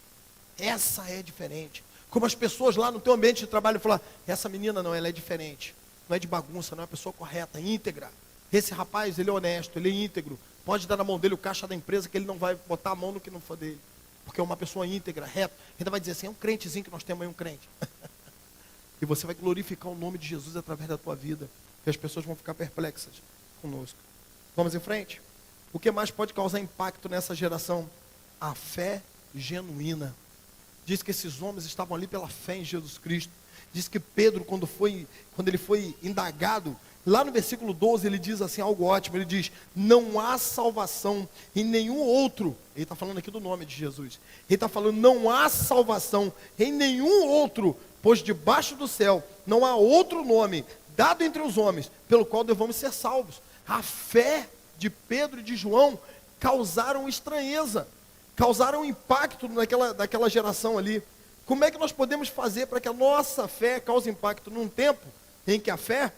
Essa é diferente. Como as pessoas lá no teu ambiente de trabalho vão falar, essa menina não, ela é diferente. Não é de bagunça, não é uma pessoa correta, íntegra. Esse rapaz, ele é honesto, ele é íntegro. Pode dar na mão dele o caixa da empresa que ele não vai botar a mão no que não for dele. Porque é uma pessoa íntegra, reta. Ainda vai dizer assim, é um crentezinho que nós temos aí, um crente. E você vai glorificar o nome de Jesus através da tua vida. E as pessoas vão ficar perplexas conosco. Vamos em frente? O que mais pode causar impacto nessa geração? A fé genuína. Diz que esses homens estavam ali pela fé em Jesus Cristo. Diz que Pedro, quando ele foi indagado, lá no versículo 12, ele diz assim algo ótimo. Ele diz, não há salvação em nenhum outro. Ele está falando aqui do nome de Jesus. Ele está falando, não há salvação em nenhum outro, pois debaixo do céu não há outro nome dado entre os homens, pelo qual devamos ser salvos. A fé de Pedro e de João causaram estranheza, causaram impacto naquela geração ali. Como é que nós podemos fazer para que a nossa fé cause impacto num tempo em que a fé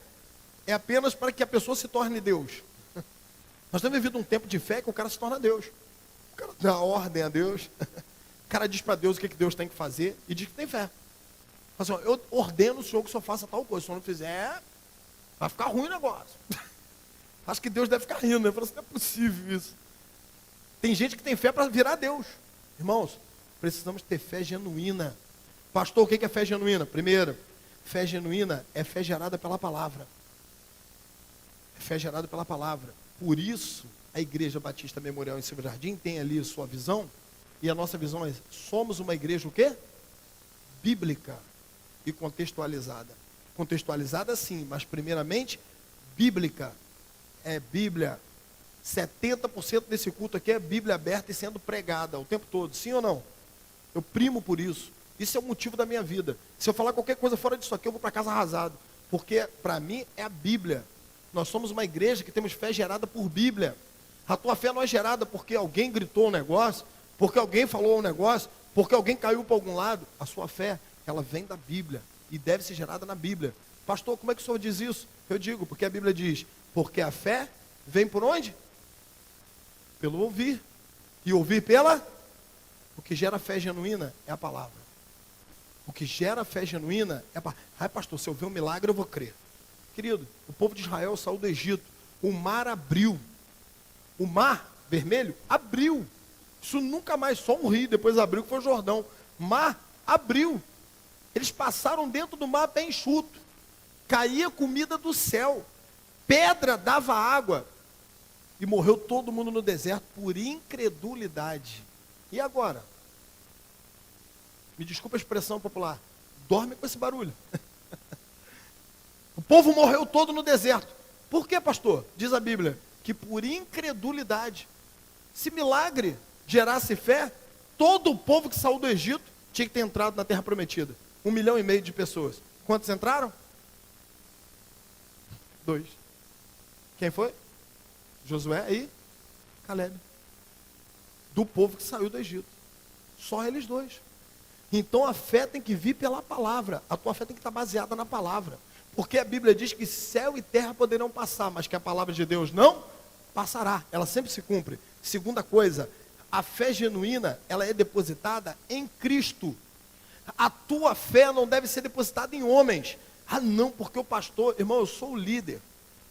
é apenas para que a pessoa se torne Deus? Nós temos vivido um tempo de fé que o cara se torna Deus. O cara dá ordem a Deus. O cara diz para Deus o que Deus tem que fazer e diz que tem fé. Mas, assim, eu ordeno o Senhor que o Senhor faça tal coisa. Se o Senhor não fizer, vai ficar ruim o negócio. Acho que Deus deve ficar rindo, né? Fala assim, não é possível isso. Tem gente que tem fé para virar Deus. Irmãos, precisamos ter fé genuína. Pastor, o que é fé genuína? Primeiro, fé genuína é fé gerada pela palavra. É fé gerada pela palavra. Por isso, a Igreja Batista Memorial em Silva Jardim tem ali a sua visão. E a nossa visão é, somos uma igreja o quê? Bíblica e contextualizada. Contextualizada sim, mas primeiramente, bíblica. É Bíblia. 70% desse culto aqui é Bíblia aberta e sendo pregada o tempo todo. Sim ou não? Eu primo por isso. Isso é o motivo da minha vida. Se eu falar qualquer coisa fora disso aqui, eu vou para casa arrasado. Porque para mim é a Bíblia. Nós somos uma igreja que temos fé gerada por Bíblia. A tua fé não é gerada porque alguém gritou um negócio, porque alguém falou um negócio, porque alguém caiu para algum lado. A sua fé, ela vem da Bíblia e deve ser gerada na Bíblia. Pastor, como é que o senhor diz isso? Eu digo, porque a Bíblia diz, porque a fé vem por onde? Pelo ouvir. E ouvir pela? O que gera fé genuína é a palavra. O que gera fé genuína é a palavra. Ai, pastor, se eu ver um milagre eu vou crer. Querido, o povo de Israel saiu do Egito. O mar abriu. O mar vermelho abriu. Isso nunca mais, só um rio, depois abriu, que foi o Jordão. Mar abriu. Eles passaram dentro do mar bem enxuto. Caía comida do céu. Pedra dava água. E morreu todo mundo no deserto por incredulidade. E agora? Me desculpa a expressão popular. Dorme com esse barulho. O povo morreu todo no deserto. Por que, pastor? Diz a Bíblia, que por incredulidade. Se milagre gerasse fé, todo o povo que saiu do Egito tinha que ter entrado na terra prometida. 1,5 milhão de pessoas. Quantos entraram? 2. Quem foi? Josué e Caleb. Do povo que saiu do Egito. Só eles 2. Então a fé tem que vir pela palavra. A tua fé tem que estar baseada na palavra. Porque a Bíblia diz que céu e terra poderão passar, mas que a palavra de Deus não passará. Ela sempre se cumpre. Segunda coisa, a fé genuína, ela é depositada em Cristo. A tua fé não deve ser depositada em homens. Ah, não, porque o pastor, irmão, eu sou o líder.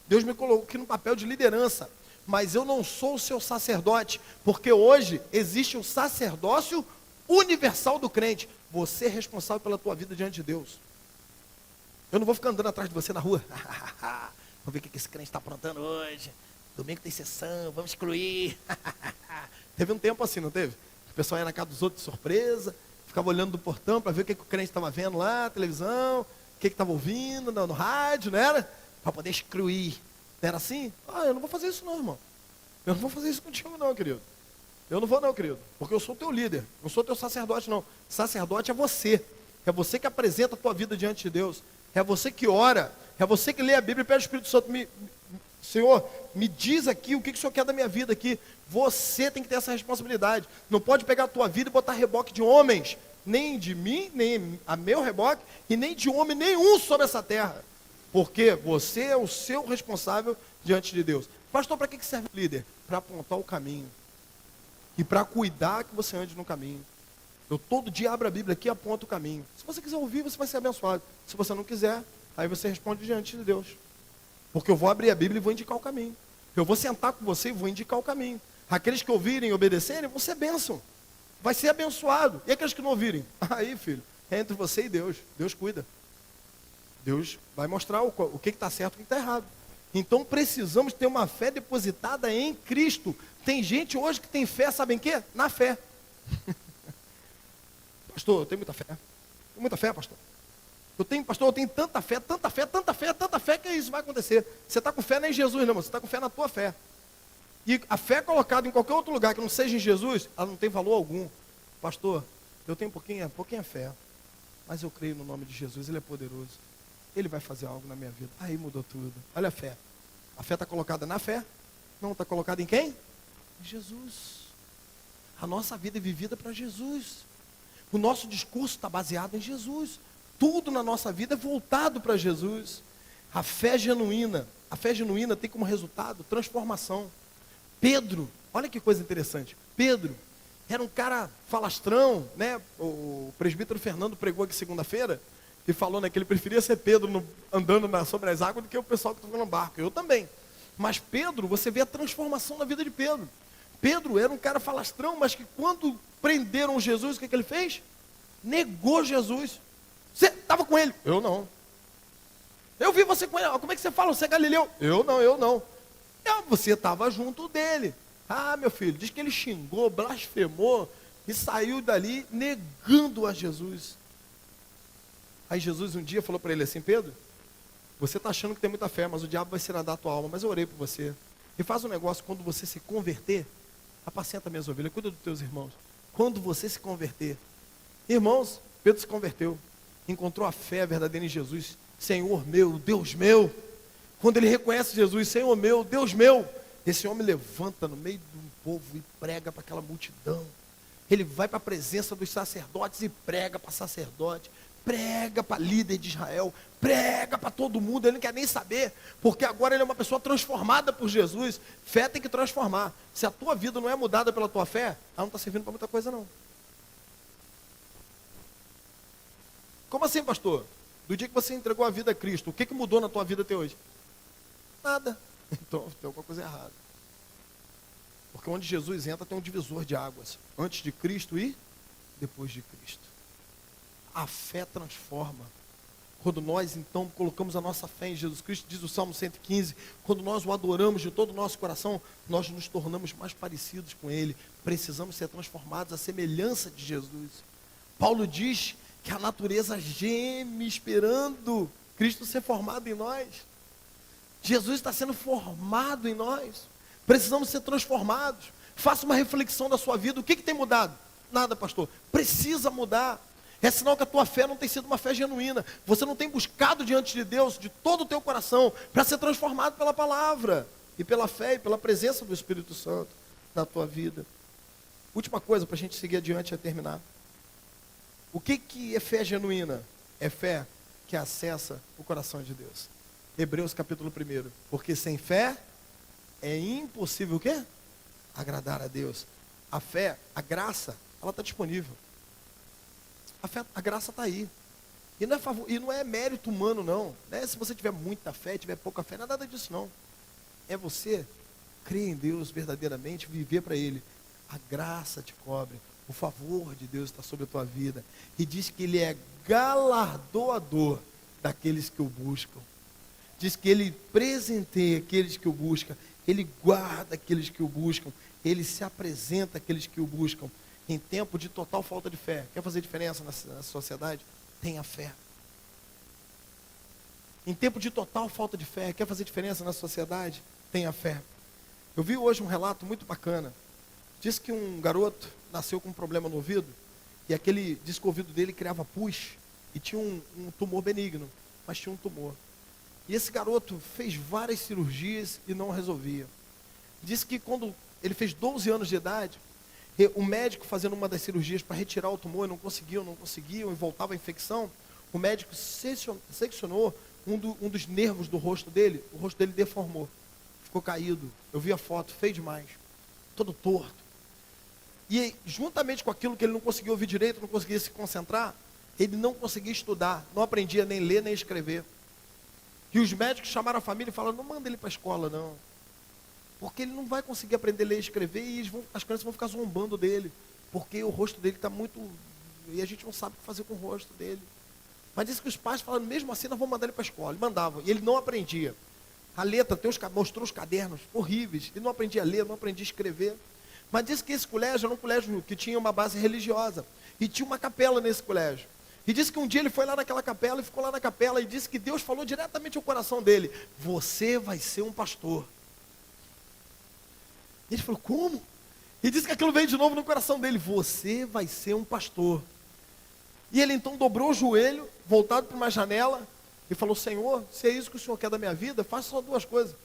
Deus me colocou aqui no papel de liderança, mas eu não sou o seu sacerdote, porque hoje existe um sacerdócio universal do crente. Você é responsável pela tua vida diante de Deus. Eu não vou ficar andando atrás de você na rua. Vamos ver o que esse crente está aprontando hoje. Domingo tem sessão, vamos excluir. Teve um tempo assim, não teve? O pessoal ia na casa dos outros de surpresa, ficava olhando do portão para ver o que o crente estava vendo lá, televisão, o que estava ouvindo no rádio, não era? Para poder excluir. Não era assim? Ah, eu não vou fazer isso não, irmão. Eu não vou fazer isso contigo não, querido. Eu não vou não, querido. Porque eu sou teu líder. Não sou teu sacerdote, não. Sacerdote é você. É você que apresenta a tua vida diante de Deus. É você que ora. É você que lê a Bíblia e pede ao Espírito Santo. Senhor, me diz aqui o que o Senhor quer da minha vida aqui. Você tem que ter essa responsabilidade. Não pode pegar a tua vida e botar reboque de homens. Nem de mim, nem a meu reboque. E nem de homem nenhum sobre essa terra. Porque você é o seu responsável diante de Deus. Pastor, para que serve o líder? Para apontar o caminho. E para cuidar que você ande no caminho. Eu todo dia abro a Bíblia aqui e aponto o caminho. Se você quiser ouvir, você vai ser abençoado. Se você não quiser, aí você responde diante de Deus. Porque eu vou abrir a Bíblia e vou indicar o caminho. Eu vou sentar com você e vou indicar o caminho. Aqueles que ouvirem e obedecerem, vão ser bênção. Vai ser abençoado. E aqueles que não ouvirem? Aí, filho, é entre você e Deus. Deus cuida. Deus vai mostrar o que está certo e o que está errado. Então precisamos ter uma fé depositada em Cristo. Tem gente hoje que tem fé, sabem o quê? Na fé. Pastor, eu tenho muita fé. Tenho muita fé, pastor. Pastor, eu tenho tanta fé, tanta fé, tanta fé, tanta fé que isso vai acontecer. Você está com fé não é em Jesus, não, você está com fé na tua fé. E a fé colocada em qualquer outro lugar que não seja em Jesus, ela não tem valor algum. Pastor, eu tenho pouquinha fé, mas eu creio no nome de Jesus, Ele é poderoso. Ele vai fazer algo na minha vida. Aí mudou tudo. Olha a fé. A fé está colocada na fé? Não, está colocada em quem? Em Jesus. A nossa vida é vivida para Jesus. O nosso discurso está baseado em Jesus. Tudo na nossa vida é voltado para Jesus. A fé genuína tem como resultado transformação. Pedro, olha que coisa interessante. Pedro era um cara falastrão, né? O presbítero Fernando pregou aqui segunda-feira e falou, né, que ele preferia ser Pedro andando sobre as águas do que o pessoal que estava no barco. Eu também. Mas Pedro, você vê a transformação na vida de Pedro. Pedro era um cara falastrão, mas que quando prenderam Jesus, o que ele fez? Negou Jesus. Você estava com ele? Eu não. Eu vi você com ele. Como é que você fala? Você é galileu? Eu não. Você estava junto dele. Ah, meu filho, diz que ele xingou, blasfemou e saiu dali negando a Jesus. Aí Jesus um dia falou para ele assim, Pedro, você está achando que tem muita fé, mas o diabo vai se nadar a tua alma, mas eu orei por você. E faz um negócio, quando você se converter, apacenta minhas ovelhas, cuida dos teus irmãos. Quando você se converter, irmãos, Pedro se converteu, encontrou a fé verdadeira em Jesus. Senhor meu, Deus meu. Quando ele reconhece Jesus, Senhor meu, Deus meu, esse homem levanta no meio do povo e prega para aquela multidão. Ele vai para a presença dos sacerdotes e prega para sacerdote, prega para líder de Israel, prega para todo mundo, ele não quer nem saber, porque agora ele é uma pessoa transformada por Jesus. Fé tem que transformar. Se a tua vida não é mudada pela tua fé, ela não está servindo para muita coisa não. Como assim, pastor? Do dia que você entregou a vida a Cristo, o que mudou na tua vida até hoje? Nada. Então tem alguma coisa errada. Porque onde Jesus entra tem um divisor de águas. Antes de Cristo e depois de Cristo. A fé transforma. Quando nós então colocamos a nossa fé em Jesus Cristo, diz o Salmo 115, quando nós o adoramos de todo o nosso coração, nós nos tornamos mais parecidos com Ele. Precisamos ser transformados à semelhança de Jesus. Paulo diz que a natureza geme esperando Cristo ser formado em nós. Jesus está sendo formado em nós. Precisamos ser transformados. Faça uma reflexão da sua vida. O que tem mudado? Nada, pastor. Precisa mudar. É sinal que a tua fé não tem sido uma fé genuína. Você não tem buscado diante de Deus, de todo o teu coração, para ser transformado pela palavra, e pela fé, e pela presença do Espírito Santo na tua vida. Última coisa para a gente seguir adiante e terminar. O que é fé genuína? É fé que acessa o coração de Deus. Hebreus capítulo 1. Porque sem fé é impossível o quê? Agradar a Deus. A fé, a graça, ela está disponível. A graça está aí. E não é mérito humano, não. Não é se você tiver muita fé, tiver pouca fé, não é nada disso, não. É você crer em Deus verdadeiramente, viver para Ele. A graça te cobre. O favor de Deus está sobre a tua vida. E diz que Ele é galardoador daqueles que o buscam. Diz que Ele presenteia aqueles que o buscam. Ele guarda aqueles que o buscam. Ele se apresenta àqueles que o buscam. Em tempo de total falta de fé. Quer fazer diferença na sociedade? Tenha fé. Em tempo de total falta de fé. Quer fazer diferença na sociedade? Tenha fé. Eu vi hoje um relato muito bacana. Diz que um garoto nasceu com um problema no ouvido. E diz que o ouvido dele criava pus. E tinha um tumor benigno. Mas tinha um tumor. E esse garoto fez várias cirurgias e não resolvia. Diz que quando ele fez 12 anos de idade, o médico fazendo uma das cirurgias para retirar o tumor, não conseguiam, e voltava a infecção, o médico seccionou um dos nervos do rosto dele, o rosto dele deformou, ficou caído. Eu vi a foto, feio demais, todo torto. E juntamente com aquilo que ele não conseguia ouvir direito, não conseguia se concentrar, ele não conseguia estudar, não aprendia nem ler nem escrever. E os médicos chamaram a família e falaram, não manda ele para a escola não, porque ele não vai conseguir aprender a ler e escrever e as crianças vão ficar zombando dele, porque o rosto dele está muito, e a gente não sabe o que fazer com o rosto dele. Mas disse que os pais falaram, mesmo assim nós vamos mandar ele para a escola, e mandavam, e ele não aprendia. A letra, mostrou os cadernos horríveis, ele não aprendia a ler, não aprendia a escrever. Mas disse que esse colégio era um colégio que tinha uma base religiosa, e tinha uma capela nesse colégio. E disse que um dia ele foi lá naquela capela e ficou lá na capela e disse que Deus falou diretamente ao coração dele, você vai ser um pastor. E ele falou, como? E disse que aquilo veio de novo no coração dele, você vai ser um pastor. E ele então dobrou o joelho, voltado para uma janela, e falou, Senhor, se é isso que o Senhor quer da minha vida, faça só duas coisas.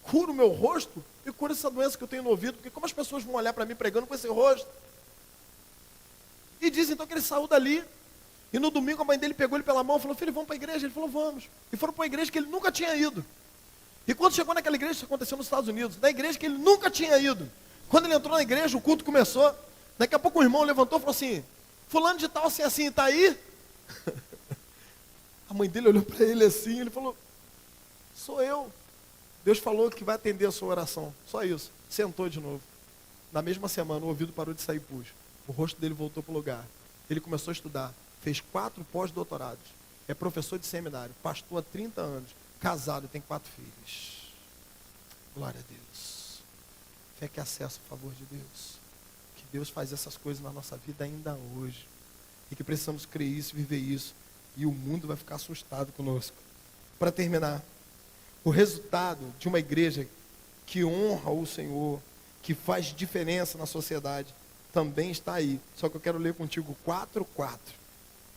Cura o meu rosto e cura essa doença que eu tenho no ouvido, porque como as pessoas vão olhar para mim pregando com esse rosto? E diz então que ele saiu dali, e no domingo a mãe dele pegou ele pela mão e falou, filho, vamos para a igreja? Ele falou, vamos. E foram para uma igreja que ele nunca tinha ido. E quando chegou naquela igreja, isso aconteceu nos Estados Unidos, na igreja que ele nunca tinha ido. Quando ele entrou na igreja, o culto começou, daqui a pouco o irmão levantou e falou assim, fulano de tal, assim, está aí? A mãe dele olhou para ele assim, ele falou, sou eu. Deus falou que vai atender a sua oração, só isso. Sentou de novo. Na mesma semana, o ouvido parou de sair pus. O rosto dele voltou para o lugar. Ele começou a estudar, fez 4 pós-doutorados. É professor de seminário, pastor há 30 anos, casado, tem 4 filhos. Glória a Deus. Fé que acessa o favor de Deus. Que Deus faz essas coisas na nossa vida ainda hoje. E que precisamos crer isso, viver isso. E o mundo vai ficar assustado conosco. Para terminar, o resultado de uma igreja que honra o Senhor, que faz diferença na sociedade, também está aí. Só que eu quero ler contigo 4:4.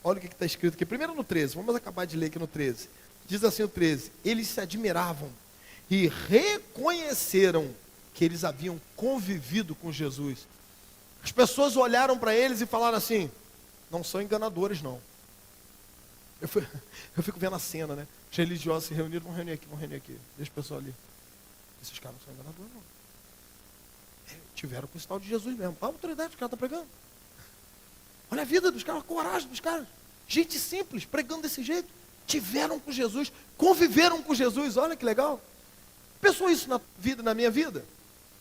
Olha o que está escrito aqui. Primeiro no 13, vamos acabar de ler aqui no 13. Diz assim o 13, eles se admiravam e reconheceram que eles haviam convivido com Jesus. As pessoas olharam para eles e falaram assim, não são enganadores não. Eu fico vendo a cena, né? Os religiosos se reuniram, vamos reunir aqui. Deixa o pessoal ali. Esses caras não são enganadores não. Tiveram com esse tal de Jesus mesmo. Olha a autoridade que o cara está pregando. Olha a vida dos caras, a coragem dos caras. Gente simples, pregando desse jeito. Tiveram com Jesus, conviveram com Jesus. Olha que legal. Pensou isso na vida, na minha vida?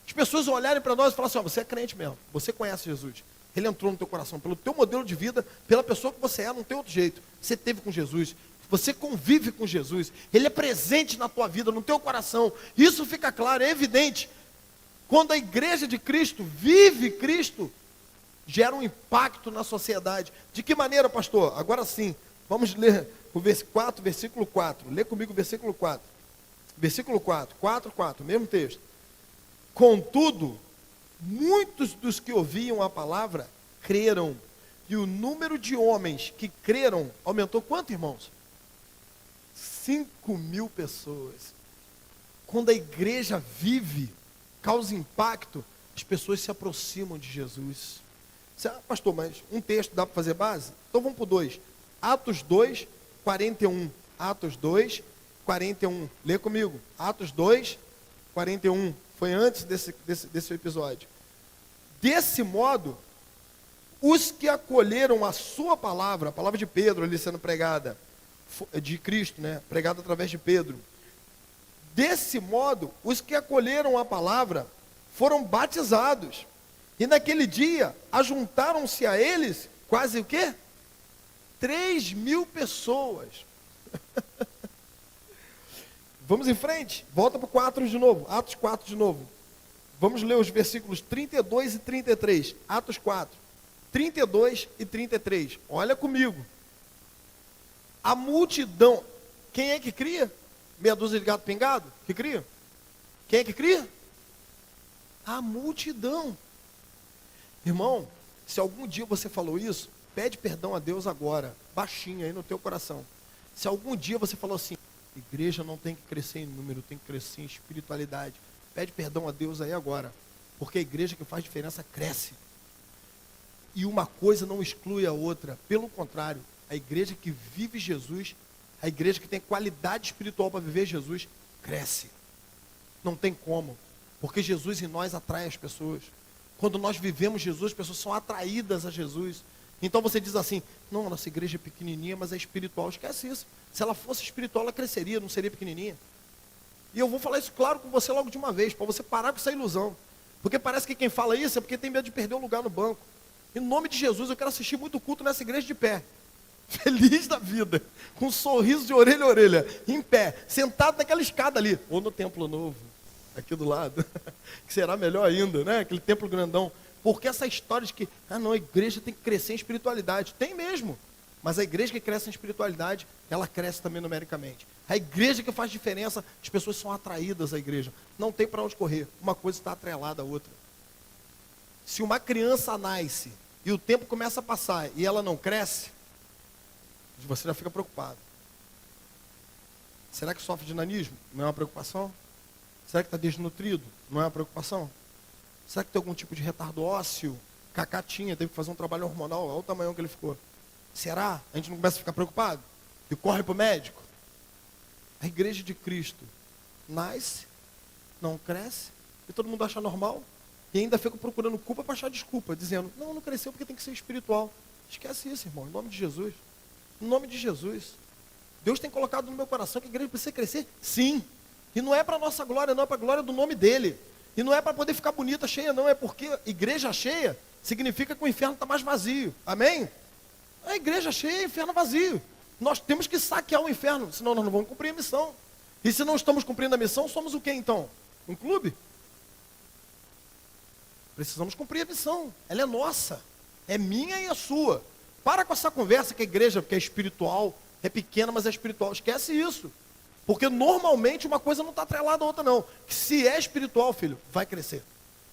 As pessoas olharem para nós e falarem assim, você é crente mesmo, você conhece Jesus. Ele entrou no teu coração, pelo teu modelo de vida, pela pessoa que você é, não tem outro jeito. Você teve com Jesus, você convive com Jesus. Ele é presente na tua vida, no teu coração. Isso fica claro, é evidente. Quando a igreja de Cristo vive Cristo, gera um impacto na sociedade. De que maneira, pastor? Agora sim, vamos ler o versículo 4. Lê comigo o versículo 4. Versículo 4, 4, mesmo texto. Contudo, muitos dos que ouviam a palavra creram. E o número de homens que creram aumentou quanto, irmãos? 5.000 pessoas. Quando a igreja vive, causa impacto, as pessoas se aproximam de Jesus. Pastor, mas um texto dá para fazer base? Então vamos para o 2. Atos 2, 41. Atos 2, 41. Lê comigo. Atos 2, 41. Foi antes desse episódio. Desse modo, Os que acolheram a sua palavra, a palavra de Pedro ali sendo pregada, de Cristo, né? Pregada através de Pedro. Desse modo, os que acolheram a palavra foram batizados. E naquele dia, ajuntaram-se a eles, quase o quê? 3.000 pessoas. Vamos em frente, volta para o 4 de novo, Atos 4 de novo. Vamos ler os versículos 32 e 33, Atos 4, 32 e 33. Olha comigo. A multidão, quem é que cria? Meia dúzia de gato pingado? Que cria? Quem é que cria? A multidão. Irmão, se algum dia você falou isso, pede perdão a Deus agora, baixinho aí no teu coração. Se algum dia você falou assim, igreja não tem que crescer em número, tem que crescer em espiritualidade, pede perdão a Deus aí agora, porque a igreja que faz diferença cresce. E uma coisa não exclui a outra, pelo contrário, a igreja que vive Jesus, a igreja que tem qualidade espiritual para viver Jesus, cresce. Não tem como, porque Jesus em nós atrai as pessoas. Quando nós vivemos Jesus, as pessoas são atraídas a Jesus. Então você diz assim, não, nossa igreja é pequenininha, mas é espiritual. Esquece isso. Se ela fosse espiritual, ela cresceria, não seria pequenininha. E eu vou falar isso claro com você logo de uma vez, para você parar com essa ilusão. Porque parece que quem fala isso é porque tem medo de perder o lugar no banco. Em nome de Jesus, eu quero assistir muito culto nessa igreja de pé. Feliz da vida, com um sorriso de orelha a orelha, em pé, sentado naquela escada ali, ou no templo novo, aqui do lado, que será melhor ainda, né? Aquele templo grandão. Porque essa história de que, não, a igreja tem que crescer em espiritualidade, tem mesmo. Mas a igreja que cresce em espiritualidade, ela cresce também numericamente. A igreja que faz diferença, as pessoas são atraídas à igreja. Não tem para onde correr, uma coisa está atrelada à outra. Se uma criança nasce e o tempo começa a passar e ela não cresce, você já fica preocupado. Será que sofre de nanismo? Não é uma preocupação? Será que está desnutrido? Não é uma preocupação? Será que tem algum tipo de retardo ósseo? Cacá tinha, teve que fazer um trabalho hormonal, olha o tamanho que ele ficou. Será? A gente não começa a ficar preocupado? E corre para o médico? A igreja de Cristo nasce, não cresce, e todo mundo acha normal, e ainda fica procurando culpa para achar desculpa, dizendo, não cresceu porque tem que ser espiritual. Esquece isso, irmão, em nome de Jesus. Em nome de Jesus. Deus tem colocado no meu coração que a igreja precisa crescer? Sim. E não é para a nossa glória, não, é para a glória do nome dele. E não é para poder ficar bonita, cheia, não, é porque igreja cheia significa que o inferno está mais vazio. Amém? A igreja cheia, inferno vazio. Nós temos que saquear o inferno, senão nós não vamos cumprir a missão. E se não estamos cumprindo a missão, somos o quê então? Um clube? Precisamos cumprir a missão. Ela é nossa. É minha e a sua. Para com essa conversa que a igreja, que é espiritual, é pequena, mas é espiritual. Esquece isso. Porque normalmente uma coisa não está atrelada à outra, não. Se é espiritual, filho, vai crescer.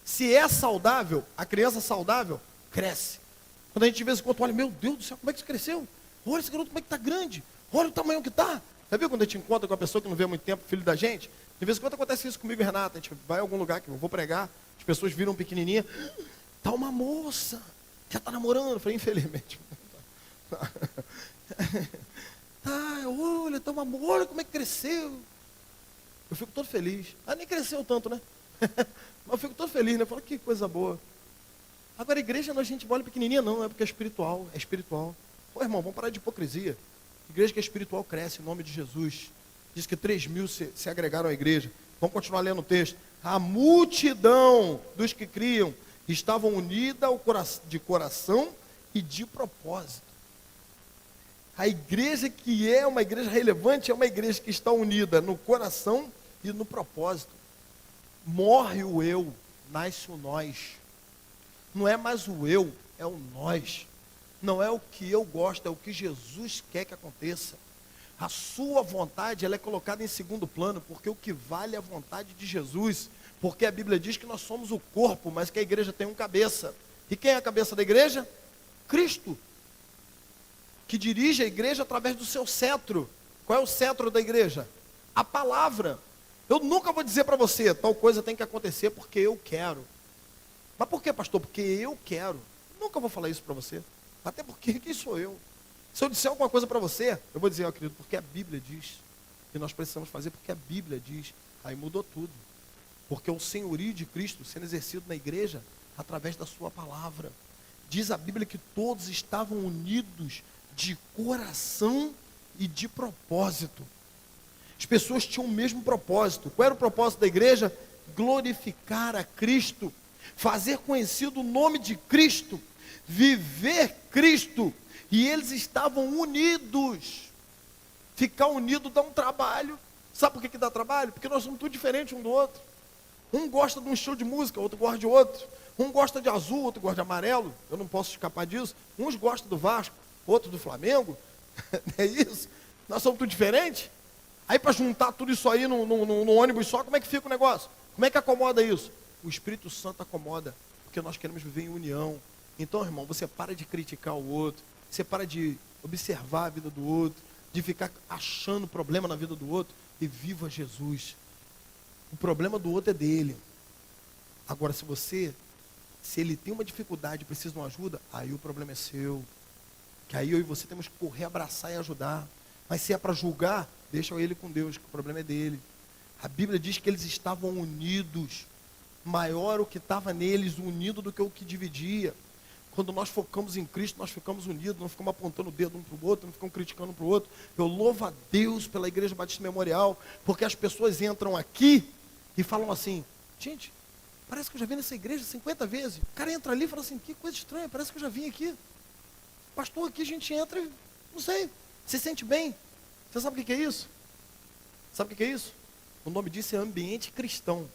Se é saudável, a criança saudável, cresce. Quando a gente de vez em quando olha, meu Deus do céu, como é que isso cresceu? Olha esse garoto, como é que está grande. Olha o tamanho que está. Já viu quando a gente encontra com a pessoa que não vê há muito tempo, filho da gente? De vez em quando acontece isso comigo e Renata. A gente vai a algum lugar que eu vou pregar, as pessoas viram pequenininha. Está uma moça, já está namorando. Eu falei, infelizmente. Olha, tá olha como é que cresceu. Eu fico todo feliz. Nem cresceu tanto, né? Mas eu fico todo feliz, né? Eu falo, que coisa boa. Agora, a igreja não é gente bola pequenininha, não é porque é espiritual. É espiritual. Pô, irmão, vamos parar de hipocrisia. Igreja que é espiritual cresce em nome de Jesus. Diz que 3.000 se agregaram à igreja. Vamos continuar lendo o texto. A multidão dos que criam estavam unida de coração e de propósito. A igreja que é uma igreja relevante é uma igreja que está unida no coração e no propósito. Morre o eu, nasce o nós. Não é mais o eu, é o nós. Não é o que eu gosto, é o que Jesus quer que aconteça. A sua vontade, ela é colocada em segundo plano, porque o que vale é a vontade de Jesus. Porque a Bíblia diz que nós somos o corpo, mas que a igreja tem um cabeça. E quem é a cabeça da igreja? Cristo. Que dirige a igreja através do seu cetro. Qual é o cetro da igreja? A palavra. Eu nunca vou dizer para você, tal coisa tem que acontecer porque eu quero. Mas por que, pastor? Porque eu quero. Nunca vou falar isso para você. Até porque, quem sou eu? Se eu disser alguma coisa para você, eu vou dizer, querido, porque a Bíblia diz. E nós precisamos fazer porque a Bíblia diz. Aí mudou tudo. Porque o senhorio de Cristo sendo exercido na igreja através da sua palavra. Diz a Bíblia que todos estavam unidos de coração e de propósito. As pessoas tinham o mesmo propósito. Qual era o propósito da igreja? Glorificar a Cristo, fazer conhecido o nome de Cristo, viver Cristo. E eles estavam unidos. Ficar unido dá um trabalho. Sabe por que dá trabalho? Porque nós somos tudo diferentes um do outro. Um gosta de um estilo de música, outro gosta de outro. Um gosta de azul, outro gosta de amarelo. Eu não posso escapar disso. Uns gostam do Vasco, outro do Flamengo. É isso? Nós somos tudo diferentes. Aí para juntar tudo isso aí no ônibus só, como é que fica o negócio? Como é que acomoda isso? O Espírito Santo acomoda, porque nós queremos viver em união. Então, irmão, você para de criticar o outro, você para de observar a vida do outro, de ficar achando problema na vida do outro, e viva Jesus. O problema do outro é dele. Agora, se ele tem uma dificuldade, precisa de uma ajuda, aí o problema é seu. Que aí eu e você temos que correr, abraçar e ajudar. Mas se é para julgar, deixa ele com Deus, que o problema é dele. A Bíblia diz que eles estavam unidos. Maior o que estava neles, unido do que o que dividia. Quando nós focamos em Cristo, nós ficamos unidos, não ficamos apontando o dedo um para o outro, não ficamos criticando um para o outro. Eu louvo a Deus pela Igreja Batista Memorial, porque as pessoas entram aqui e falam assim: gente, parece que eu já vim nessa igreja 50 vezes. O cara entra ali e fala assim: que coisa estranha, parece que eu já vim aqui. Pastor, aqui a gente entra e, não sei, se sente bem. Você sabe o que é isso? Sabe o que é isso? O nome disso é ambiente cristão.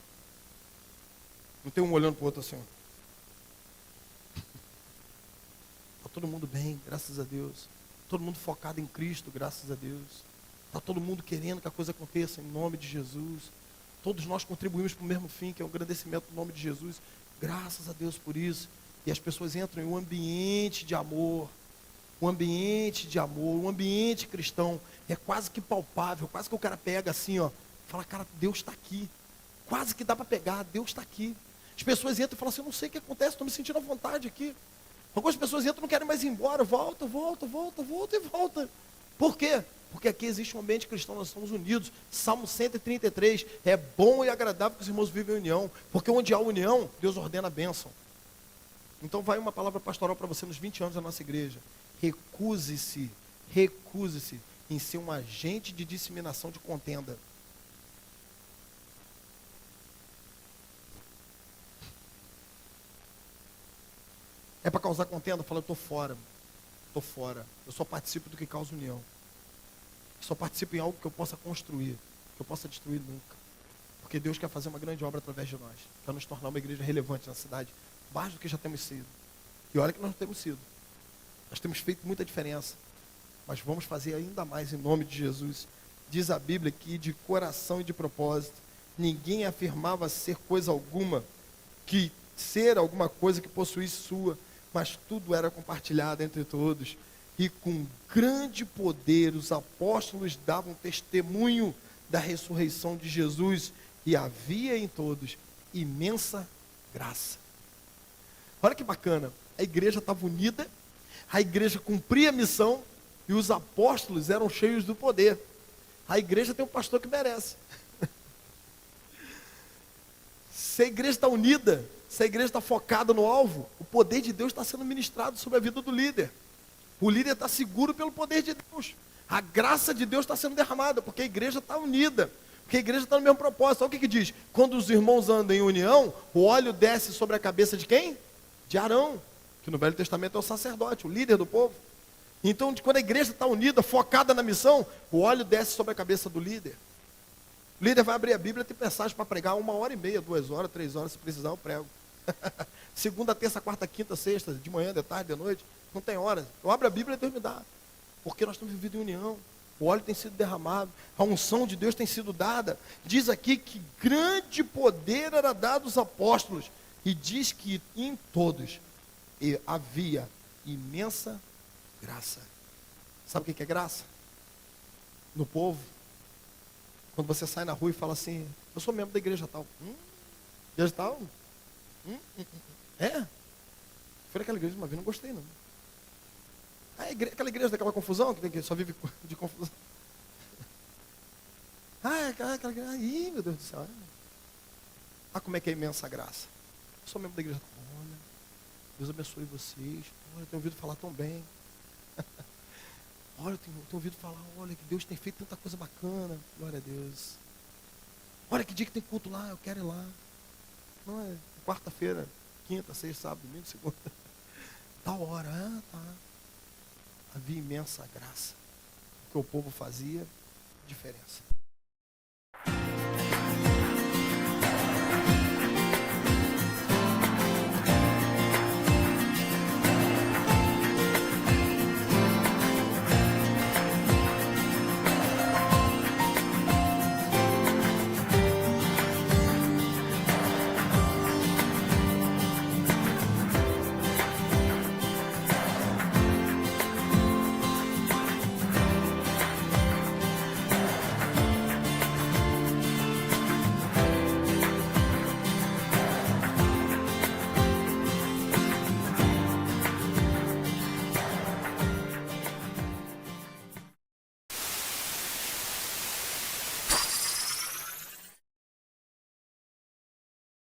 Não tem um olhando para o outro assim, ó. Está todo mundo bem, graças a Deus. Todo mundo focado em Cristo, graças a Deus. Está todo mundo querendo que a coisa aconteça em nome de Jesus. Todos nós contribuímos para o mesmo fim, que é o engrandecimento do nome de Jesus. Graças a Deus por isso. E as pessoas entram em um ambiente de amor. Um ambiente de amor, um ambiente cristão. É quase que palpável, quase que o cara pega assim, ó. Fala: cara, Deus está aqui. Quase que dá para pegar, Deus está aqui. As pessoas entram e falam assim: eu não sei o que acontece, estou me sentindo à vontade aqui. Algumas pessoas entram e não querem mais ir embora. Volta e volta. Por quê? Porque aqui existe um ambiente cristão, nós estamos unidos. Salmo 133, é bom e agradável que os irmãos vivem em união. Porque onde há união, Deus ordena a bênção. Então vai uma palavra pastoral para você nos 20 anos da nossa igreja. Recuse-se em ser um agente de disseminação de contenda. É para causar contenda? Fala: eu estou fora. Eu só participo do que causa união. Eu só participo em algo que eu possa construir, que eu possa destruir nunca. Porque Deus quer fazer uma grande obra através de nós. Quer nos tornar uma igreja relevante na cidade, mais do que já temos sido. E olha que nós não temos sido. Nós temos feito muita diferença. Mas vamos fazer ainda mais em nome de Jesus. Diz a Bíblia que de coração e de propósito, ninguém afirmava ser coisa alguma, que ser alguma coisa que possuísse sua, mas tudo era compartilhado entre todos. E com grande poder os apóstolos davam testemunho da ressurreição de Jesus, e havia em todos imensa graça. Olha que bacana, a igreja estava unida, a igreja cumpria a missão, e os apóstolos eram cheios do poder. A igreja tem um pastor que merece. Se a igreja está unida, se a igreja está focada no alvo, o poder de Deus está sendo ministrado sobre a vida do líder. O líder está seguro pelo poder de Deus. A graça de Deus está sendo derramada, porque a igreja está unida. Porque a igreja está no mesmo propósito. Olha o que diz: quando os irmãos andam em união, o óleo desce sobre a cabeça de quem? De Arão, que no Velho Testamento é o sacerdote, o líder do povo. Então, quando a igreja está unida, focada na missão, o óleo desce sobre a cabeça do líder. O líder vai abrir a Bíblia, tem mensagem para pregar 1h30, 2 horas, 3 horas, se precisar eu prego. Segunda, terça, quarta, quinta, sexta, de manhã, de tarde, de noite, não tem hora. Eu abro a Bíblia e Deus me dá. Porque nós estamos vivendo em união. O óleo tem sido derramado, a unção de Deus tem sido dada. Diz aqui que grande poder era dado aos apóstolos. E diz que em todos havia imensa graça. Sabe o que é graça? No povo, quando você sai na rua e fala assim: eu sou membro da igreja tal. Igreja tal? É? Foi naquela igreja uma vez, não gostei não. Aquela igreja daquela confusão, que só vive de confusão. Aquela igreja. Ih, meu Deus do céu. Como é que é imensa graça. Eu sou membro da igreja. Olha, Deus abençoe vocês. Olha, eu tenho ouvido falar tão bem. Olha, eu tenho ouvido falar, olha, que Deus tem feito tanta coisa bacana. Glória a Deus. Olha, que dia que tem culto lá, eu quero ir lá. Não é quarta-feira, quinta, sexta, sábado, domingo, segunda. Tal hora, tá. Havia imensa graça. O que o povo fazia, diferença.